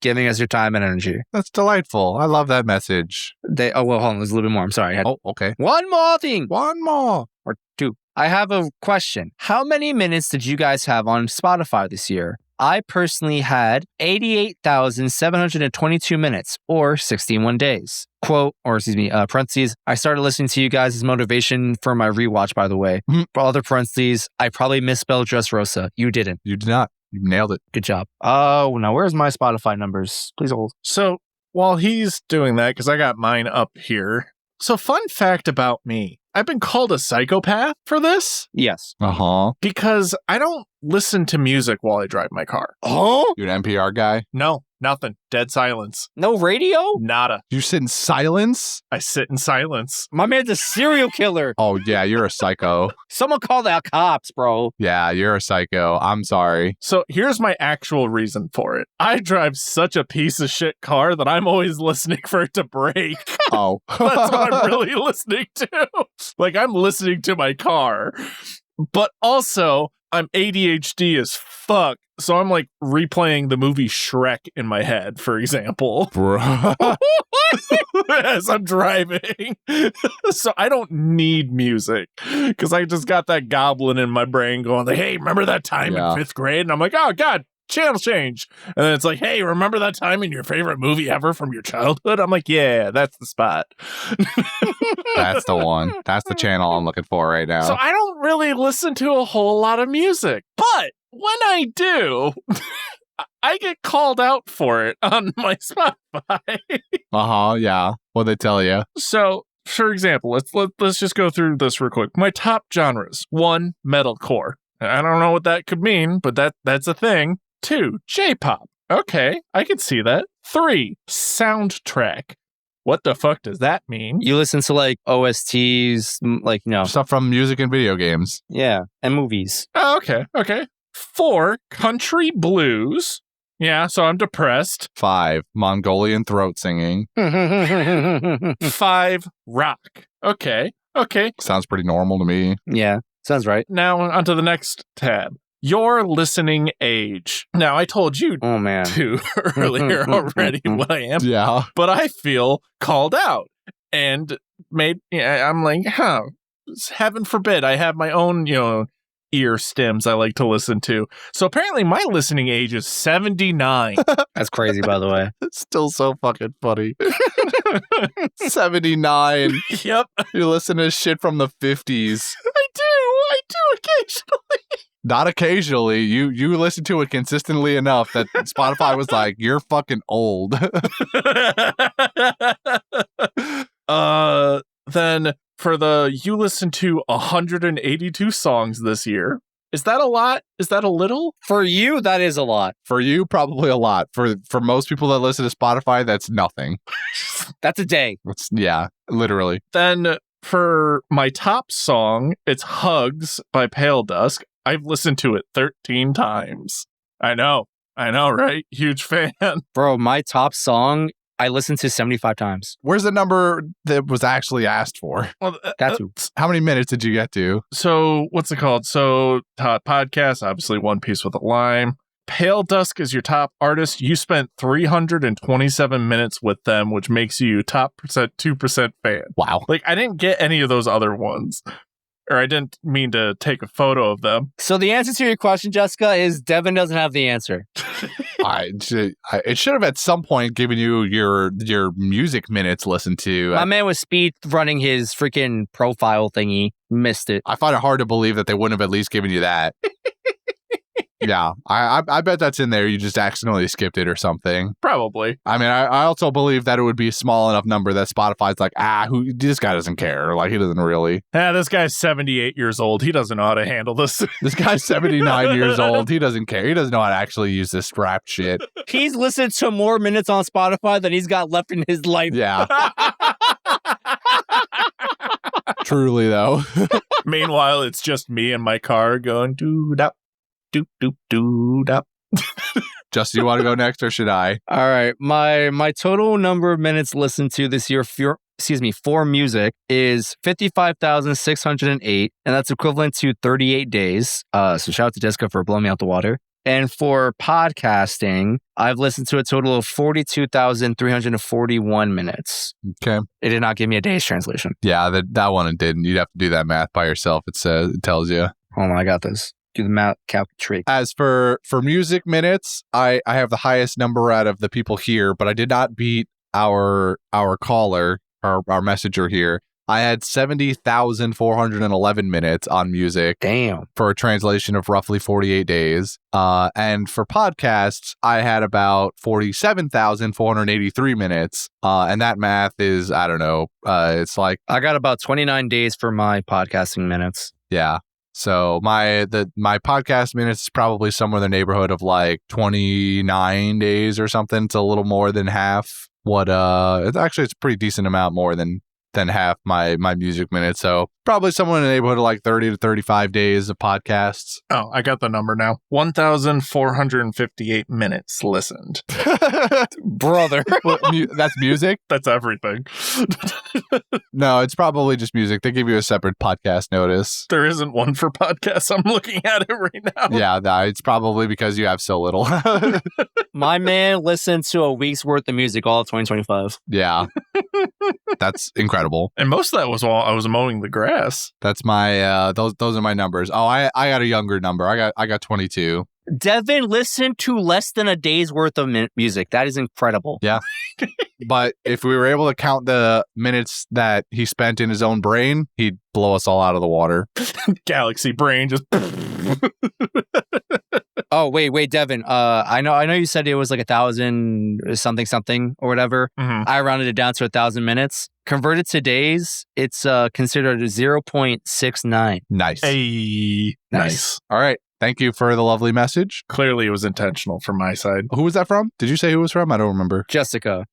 giving us your time and energy." that's delightful. I love that message. Hold on, there's a little bit more. I'm sorry. Oh, okay. One more thing. One more. Or two. I have a question. How many minutes did you guys have on Spotify this year? I personally had 88,722 minutes, or 61 days. Parentheses, I started listening to you guys as motivation for my rewatch, by the way. For other parentheses, I probably misspelled Dressrosa. You didn't. You did not. You nailed it. Good job. Oh, now where's my Spotify numbers? Please hold. So while he's doing that, because I got mine up here. So fun fact about me, I've been called a psychopath for this Yes. Uh-huh. because I don't listen to music while I drive my car. Oh? You an NPR guy? No, nothing. Dead silence. No radio? Nada. You sit in silence? I sit in silence. My man's a serial killer. Oh, yeah, you're a psycho. Someone call the cops, bro. Yeah, you're a psycho. I'm sorry. So here's my actual reason for it. I drive such a piece of shit car that I'm always listening for it to break. Oh. That's what I'm really listening to. Like, I'm listening to my car. But also, I'm ADHD as fuck. So I'm like replaying the movie Shrek in my head, for example, Bro. as I'm driving. So I don't need music because I just got that goblin in my brain going like, hey, remember that time in 5th grade? And I'm like, oh, God, channel change. And then it's like, hey, remember that time in your favorite movie ever from your childhood? I'm like, yeah, that's the spot. That's the one. That's the channel I'm looking for right now. So I don't really listen to a whole lot of music, but when I do, I get called out for it on my Spotify. Uh-huh, yeah. What'd they tell you? So, for example, let's just go through this real quick. My top genres: 1, metalcore. I don't know what that could mean, but that's a thing. 2, J-pop. Okay, I can see that. 3, soundtrack. What the fuck does that mean? You listen to like OSTs, Stuff from music and video games. yeah, and movies. Oh, okay. 4, country blues. Yeah, so I'm depressed. 5, Mongolian throat singing. 5, rock. Okay. Sounds pretty normal to me. Yeah, sounds right. Now on to the next tab. Your listening age. Now, I told you Oh, man. to earlier already what I am, Yeah. but I feel called out and I'm like, heaven forbid I have my own, ear stems I like to listen to. So apparently my listening age is 79. That's crazy, by the way. It's still so fucking funny. 79. Yep. You listen to shit from the 50s. I do occasionally. Not occasionally. You listen to it consistently enough that Spotify was like, you're fucking old. Then you listen to 182 songs this year. Is that a lot? Is that a little? For you, that is a lot. For you, probably a lot. For most people that listen to Spotify, that's nothing. That's a day. Yeah, literally. Then for my top song, it's Hugs by Pale Dusk. I've listened to it 13 times. I know, right? Huge fan. Bro, my top song, I listened to 75 times. Where's the number that was actually asked for? Well, That's who. How many minutes did you get to? So what's it called? So top podcast, obviously One Piece with a Lime. Pale Dusk is your top artist. You spent 327 minutes with them, which makes you top 2% fan. Wow. Like, I didn't get any of those other ones. Or I didn't mean to take a photo of them. So the answer to your question, Jessica, is Devin doesn't have the answer. It should have at some point given you your music minutes listened to. My man was speed running his freaking profile thingy, Missed it. I find it hard to believe that they wouldn't have at least given you that. Yeah, I bet that's in there. You just accidentally skipped it or something. Probably. I mean, I also believe that it would be a small enough number that Spotify's like, this guy doesn't care. Like, he doesn't really. This guy's 78 years old. He doesn't know how to handle this. This guy's 79 years old. He doesn't care. He doesn't know how to actually use this rap shit. He's listened to more minutes on Spotify than he's got left in his life. Yeah. Truly, though. Meanwhile, it's just me in my car going doo-dap, doop-doop-doo-dap. Justin, you want to go next or should I? All right. My total number of minutes listened to this year for music is 55,608, and that's equivalent to 38 days. So shout out to Jessica for blowing me out the water. And for podcasting, I've listened to a total of 42,341 minutes. Okay. It did not give me a day's translation. Yeah, that one it didn't. You'd have to do that math by yourself. It tells you. Hold on, I got this. Do the math calculate. As for music minutes, I have the highest number out of the people here, but I did not beat our caller, our messenger here. I had 70,411 minutes on music. Damn. For a translation of roughly 48 days. And for podcasts, I had about 47,483 minutes. And that math is, I don't know, it's like... I got about 29 days for my podcasting minutes. Yeah. So my podcast minutes is probably somewhere in the neighborhood of like 29 days or something. It's a little more than half what it's a pretty decent amount more than half my music minutes. So probably somewhere in the neighborhood of like 30 to 35 days of podcasts. Oh, I got the number now. 1,458 minutes listened. Brother. That's music? That's everything. No, it's probably just music. They give you a separate podcast notice. There isn't one for podcasts. I'm looking at it right now. Yeah, it's probably because you have so little. My man listened to a week's worth of music all of 2025. Yeah. That's incredible. And most of that was while I was mowing the grass. That's my those are my numbers. Oh, I got a younger number. I got 22. Devin listened to less than a day's worth of music. That is incredible. Yeah. But if we were able to count the minutes that he spent in his own brain, he'd blow us all out of the water. Galaxy brain just... Oh, wait, Devin. I know you said it was like 1,000 something or whatever. Mm-hmm. I rounded it down to 1,000 minutes. Converted to days, it's considered 0.69. Nice. Hey, nice. All right. Thank you for the lovely message. Clearly it was intentional from my side. Who was that from? Did you say who it was from? I don't remember. Jessica,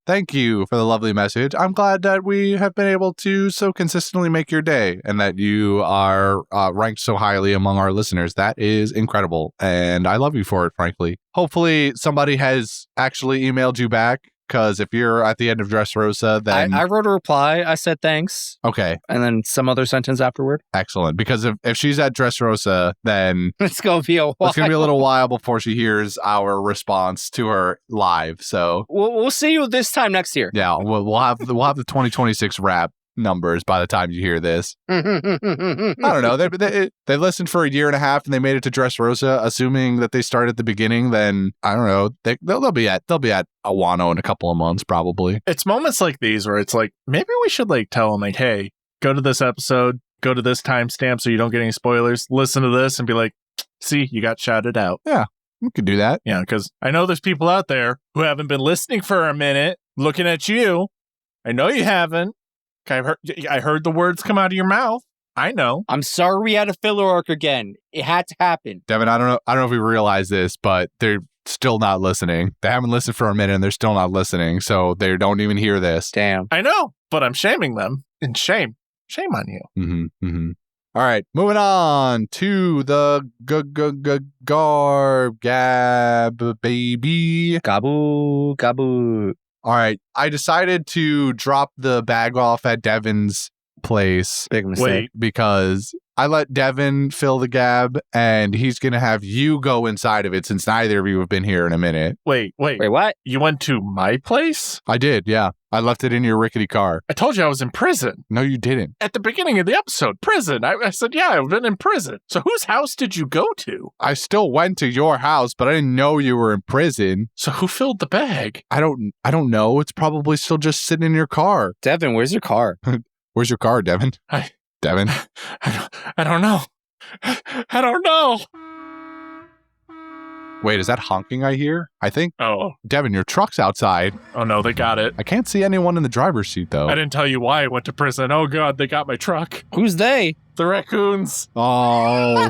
thank you for the lovely message. I'm glad that we have been able to so consistently make your day and that you are ranked so highly among our listeners. That is incredible. And I love you for it, frankly. Hopefully somebody has actually emailed you back. Because if you're at the end of Dressrosa, then... I wrote a reply. I said thanks. Okay. And then some other sentence afterward. Excellent. Because if she's at Dressrosa, then... It's going to be a while. It's going to be a little while before she hears our response to her live. So... We'll see you this time next year. Yeah. We'll have the 2026 wrap numbers by the time you hear this. I don't know. They listened for a year and a half and they made it to Dressrosa. Assuming that they start at the beginning, then I don't know. They'll be at Awano in a couple of months probably. It's moments like these where it's like maybe we should like tell them like, hey, go to this episode, go to this timestamp so you don't get any spoilers. Listen to this and be like, see, you got shouted out. Yeah, we could do that. Yeah, because I know there's people out there who haven't been listening for a minute, looking at you. I know you haven't. I heard the words come out of your mouth. I know. I'm sorry we had a filler arc again. It had to happen. Devin, I don't know if we realize this, but they're still not listening. They haven't listened for a minute and they're still not listening, so they don't even hear this. Damn. I know, but I'm shaming them. And shame on you. Mm-hmm. All right, moving on to the Garb Gab baby. Gabu. All right, I decided to drop the bag off at Devin's place. Big mistake. Because I let Devin fill the gab, and he's going to have you go inside of it since neither of you have been here in a minute. Wait, what? You went to my place? I did, yeah. I left it in your rickety car. I told you I was in prison. No, you didn't. At the beginning of the episode, prison. I said, yeah, I've been in prison. So whose house did you go to? I still went to your house, but I didn't know you were in prison. So who filled the bag? I don't know. It's probably still just sitting in your car. Devin, where's your car? Where's your car, Devin? Devin? I don't know. I don't know. Wait, is that honking I hear? I think, Oh. Devin, your truck's outside. Oh, no, they got it. I can't see anyone in the driver's seat, though. I didn't tell you why I went to prison. Oh, God, they got my truck. Who's they? The raccoons. Oh.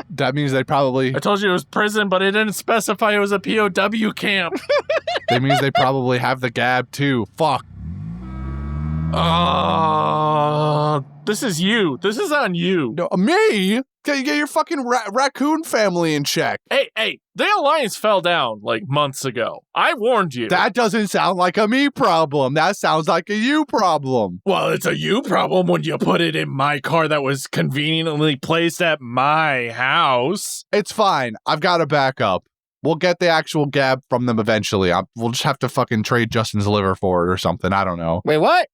That means they probably... I told you it was prison, but it didn't specify it was a POW camp. That means they probably have the gab, too. Fuck. This is you. This is on you. No, me? Get your fucking raccoon family in check. Hey, the alliance fell down like months ago. I warned you. That doesn't sound like a me problem. That sounds like a you problem. Well, it's a you problem when you put it in my car that was conveniently placed at my house. It's fine. I've got a backup. We'll get the actual gab from them eventually. We'll just have to fucking trade Justin's liver for it or something. I don't know. Wait, what?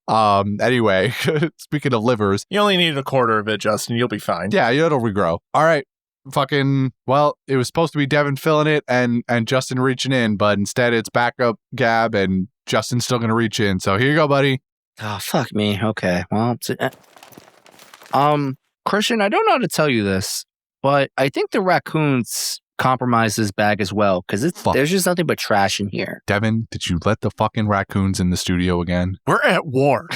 Anyway, speaking of livers. You only need a quarter of it, Justin. You'll be fine. Yeah, it'll regrow. All right. Fucking, well, it was supposed to be Devin filling it and Justin reaching in, but instead it's backup gab and Justin's still going to reach in. So here you go, buddy. Oh, fuck me. Okay. Well, Christian, I don't know how to tell you this, but I think the raccoons compromised this bag as well, because there's just nothing but trash in here. Devin, did you let the fucking raccoons in the studio again? We're at war.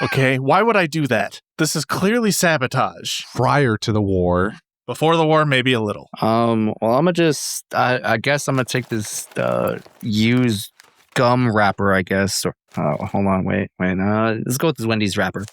Okay? Why would I do that? This is clearly sabotage. Prior to the war. Before the war, maybe a little. Well, I'm gonna just, I guess I'm gonna take this used gum wrapper, I guess. Hold on, wait. Let's go with this Wendy's wrapper.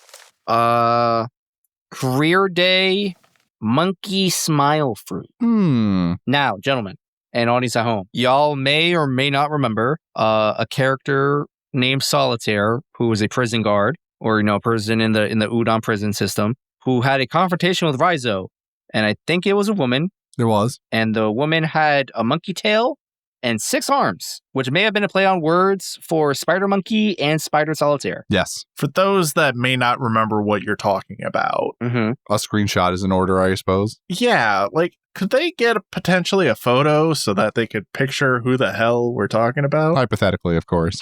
Career Day Monkey Smile Fruit. Now, gentlemen and audience at home, y'all may or may not remember a character named Solitaire, who was a prison guard, or a person in the Udon prison system, who had a confrontation with Raizo, and I think it was a woman. There was. And the woman had a monkey tail and 6 arms, which may have been a play on words for Spider Monkey and Spider Solitaire. Yes. For those that may not remember what you're talking about. Mm-hmm. A screenshot is in order, I suppose. Yeah, could they get potentially a photo so that they could picture who the hell we're talking about? Hypothetically, of course.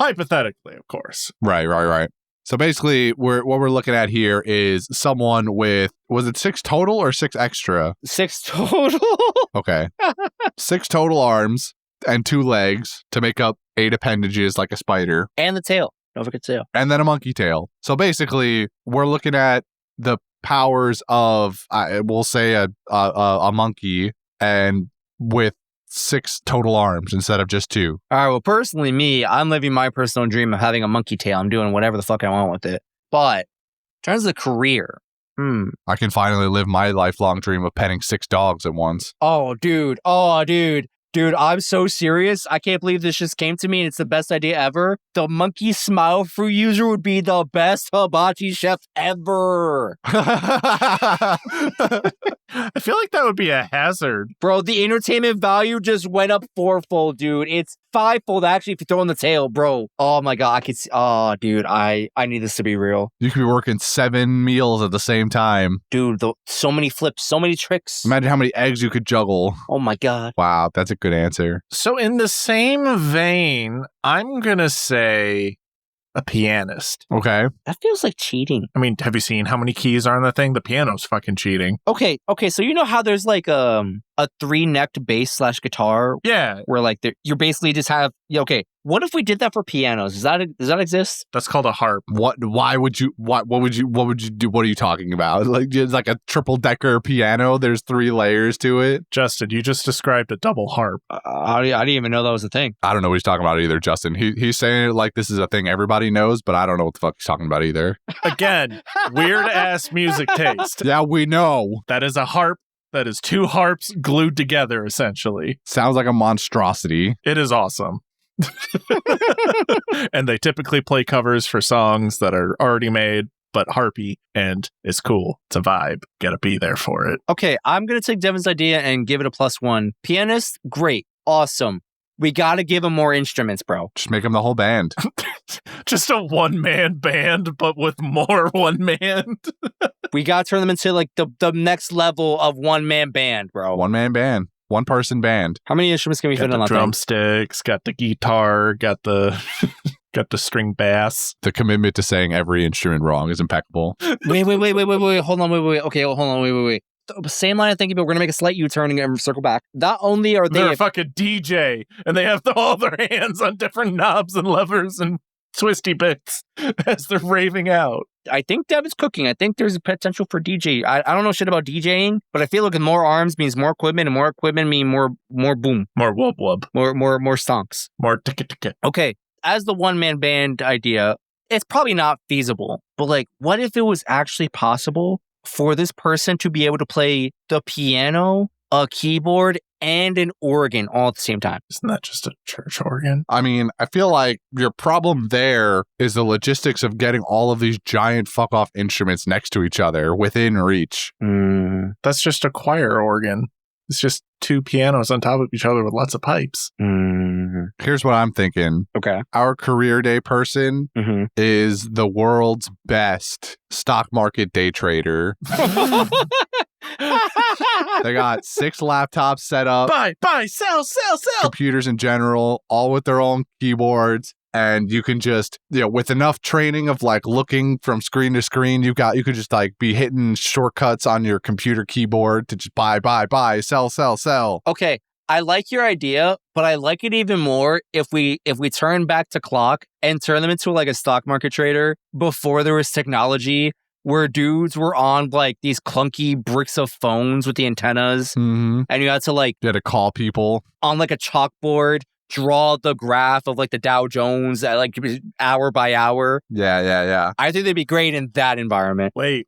Right. So basically, what we're looking at here is someone with, was it 6 total or 6 extra? 6 total? Okay. 6 total arms and 2 legs to make up 8 appendages like a spider. And the tail. Don't forget the tail. And then a monkey tail. So basically, we're looking at the powers of, we'll say, a monkey, and with 6 total arms instead of just 2. All right, well, personally, I'm living my personal dream of having a monkey tail. I'm doing whatever the fuck I want with it. But in terms of career, I can finally live my lifelong dream of petting 6 dogs at once. Oh, dude, I'm so serious. I can't believe this just came to me and it's the best idea ever. The monkey smile fruit user would be the best hibachi chef ever. I feel like that would be a hazard. Bro, the entertainment value just went up 4-fold, dude. It's 5-fold actually if you throw in the tail, bro. Oh my god, I could see. Oh, dude, I need this to be real. You could be working 7 meals at the same time. Dude, so many flips, so many tricks. Imagine how many eggs you could juggle. Oh my god. Wow, that's a good answer. So in the same vein, I'm gonna say a pianist. Okay. That feels like cheating. I mean, have you seen how many keys are on the thing? The piano's fucking cheating. Okay, so you know how there's like a 3-necked bass / guitar? Yeah. Where you basically just have, what if we did that for pianos? Does that exist? That's called a harp. What would you do? What are you talking about? Like, it's like a triple-decker piano. There's 3 layers to it. Justin, you just described a double harp. I didn't even know that was a thing. I don't know what he's talking about either, Justin. He's saying it like this is a thing everybody knows, but I don't know what the fuck he's talking about either. Again, weird-ass music taste. Yeah, we know. That is a harp. That is 2 harps glued together, essentially. Sounds like a monstrosity. It is awesome. And they typically play covers for songs that are already made, but harpy, and it's cool. It's a vibe. Gotta be there for it. Okay, I'm gonna take Devin's idea and give it a +1. Pianist, great, awesome. We gotta give him more instruments, bro. Just make him the whole band. Just a one-man band, but with more one man. We gotta turn them into like the next level of one-man band, bro. One-man band. 1-person band. How many instruments can we fit in Got that the drumsticks, got the guitar, got the Got the string bass. The commitment to saying every instrument wrong is impeccable. Wait. Hold on. Wait. Okay, hold on. Wait. The same line of thinking, but we're going to make a slight U-turn and circle back. Not only are They're they... a fucking DJ, and they have all their hands on different knobs and levers and twisty bits as they're raving out. I think Devin's cooking. I think there's a potential for DJ. I don't know shit about DJing, but I feel like more arms means more equipment, and more equipment means more boom. More wub wub. More stonks. More ticka. Okay, as the one-man band idea, it's probably not feasible, but like, what if it was actually possible for this person to be able to play the piano, a keyboard, and an organ all at the same time? Isn't that just a church organ? I mean, I feel like your problem there is the logistics of getting all of these giant fuck-off instruments next to each other within reach. That's just a choir organ. It's just two pianos on top of each other with lots of pipes. Here's what I'm thinking. Okay. Our career day person is the world's best stock market day trader. They got 6 laptops set up. Buy, sell. Computers in general, all with their own keyboards. And you can just, with enough training of like looking from screen to screen, you could just like be hitting shortcuts on your computer keyboard to just buy, sell. Okay, I like your idea, but I like it even more if we turn back to clock and turn them into like a stock market trader before there was technology, where dudes were on like these clunky bricks of phones with the antennas, and you had to call people on like a chalkboard, draw the graph of like the Dow Jones at like hour by hour. Yeah. I think they'd be great in that environment. Wait.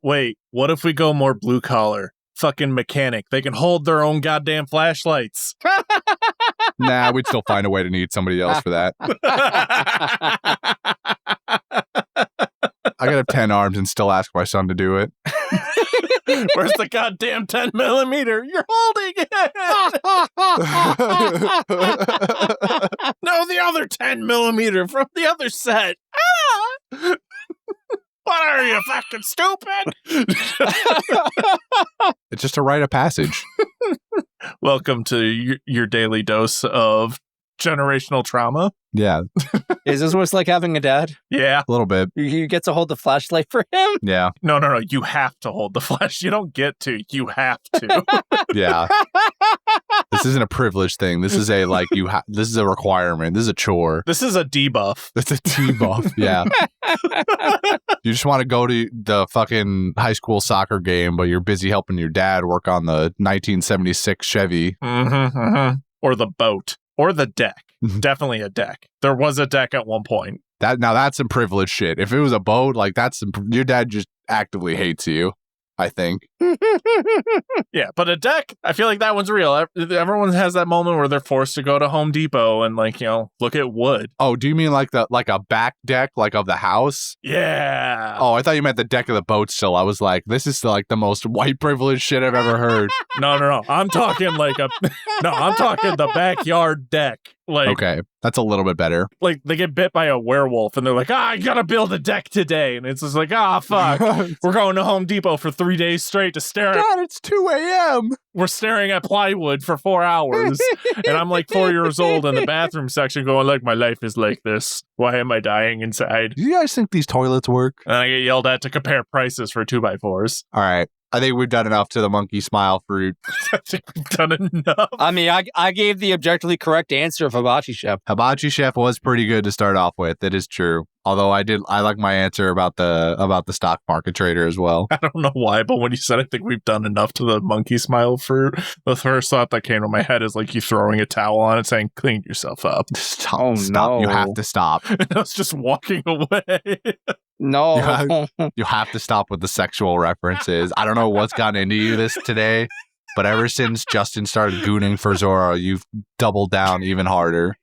What if we go more blue collar? Fucking mechanic. They can hold their own goddamn flashlights. Nah, we'd still find a way to need somebody else for that. I could have 10 arms and still ask my son to do it. Where's the goddamn 10 millimeter? You're holding it. No, the other 10 millimeter from the other set. What are you, fucking stupid? It's just a rite of passage. Welcome to your daily dose of generational trauma. Yeah. Is this what it's like having a dad? Yeah. A little bit. You get to hold the flashlight for him? Yeah. No. You have to hold the flash. You don't get to. You have to. Yeah. This isn't a privilege thing. This is a this is a requirement. This is a chore. This is a debuff. It's a debuff. Yeah. You just want to go to the fucking high school soccer game, but you're busy helping your dad work on the 1976 Chevy. Or the boat. Or the deck. Definitely a deck. There was a deck at one point. That's some privileged shit. If it was a boat, like your dad just actively hates you, I think. Yeah, but a deck, I feel like that one's real. Everyone has that moment where they're forced to go to Home Depot and look at wood. Oh, do you mean like a back deck of the house? Yeah. Oh, I thought you meant the deck of the boat still. I was like, this is like the most white privilege shit I've ever heard. No. I'm talking I'm talking the backyard deck. Okay, that's a little bit better. Like they get bit by a werewolf and they're like, I gotta build a deck today. And it's just like, fuck. We're going to Home Depot for 3 days straight to stare at. God, it's 2 a.m. We're staring at plywood for 4 hours. And I'm like 4 years old in the bathroom section going like, my life is like this. Why am I dying inside? Do you guys think these toilets work? And I get yelled at to compare prices for 2x4s. All right. I think we've done enough to the monkey smile fruit. I think we've done enough. I mean, I gave the objectively correct answer of Hibachi Chef. Hibachi Chef was pretty good to start off with. It is true. Although I like my answer about the stock market trader as well. I don't know why, but when you said I think we've done enough to the monkey smile fruit, the first thought that came to my head is like you throwing a towel on it saying, clean yourself up. Stop. You have to stop. And I was just walking away. No. You have to stop with the sexual references. I don't know what's gotten into you today, but ever since Justin started gooning for Zoro, you've doubled down even harder.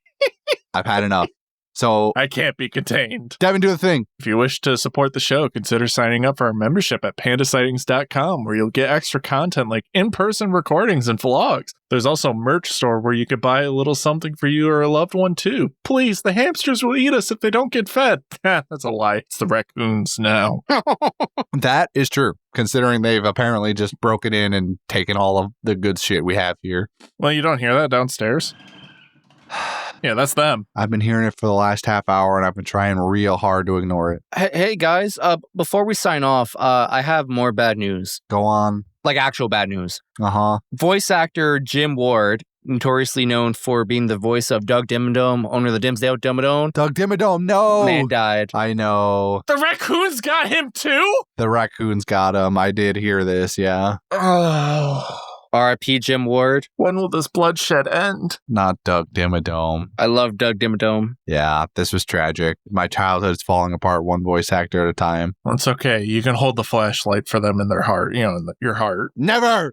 I've had enough. So I can't be contained. Devin, do the thing. If you wish to support the show, consider signing up for our membership at pandasightings.com, where you'll get extra content like in-person recordings and vlogs. There's also a merch store where you could buy a little something for you or a loved one too. Please, the hamsters will eat us if they don't get fed. That's a lie. It's the raccoons now. That is true, considering they've apparently just broken in and taken all of the good shit we have here. Well, you don't hear that downstairs. Yeah, that's them. I've been hearing it for the last half hour, and I've been trying real hard to ignore it. Hey guys, before we sign off, I have more bad news. Go on. Like actual bad news. Uh-huh. Voice actor Jim Ward, notoriously known for being the voice of Doug Dimmadome, owner of the Dimsdale Dimmadome. Doug Dimmadome, no! Man died. I know. The raccoons got him too? The raccoons got him. I did hear this, yeah. Oh. R.I.P. Jim Ward. When will this bloodshed end? Not Doug Dimmadome. I love Doug Dimmadome. Yeah, this was tragic. My childhood's falling apart one voice actor at a time. Well, it's okay. You can hold the flashlight for them in their heart, in your heart. Never!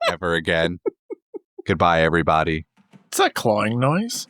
Never again. Goodbye, everybody. It's that clawing noise.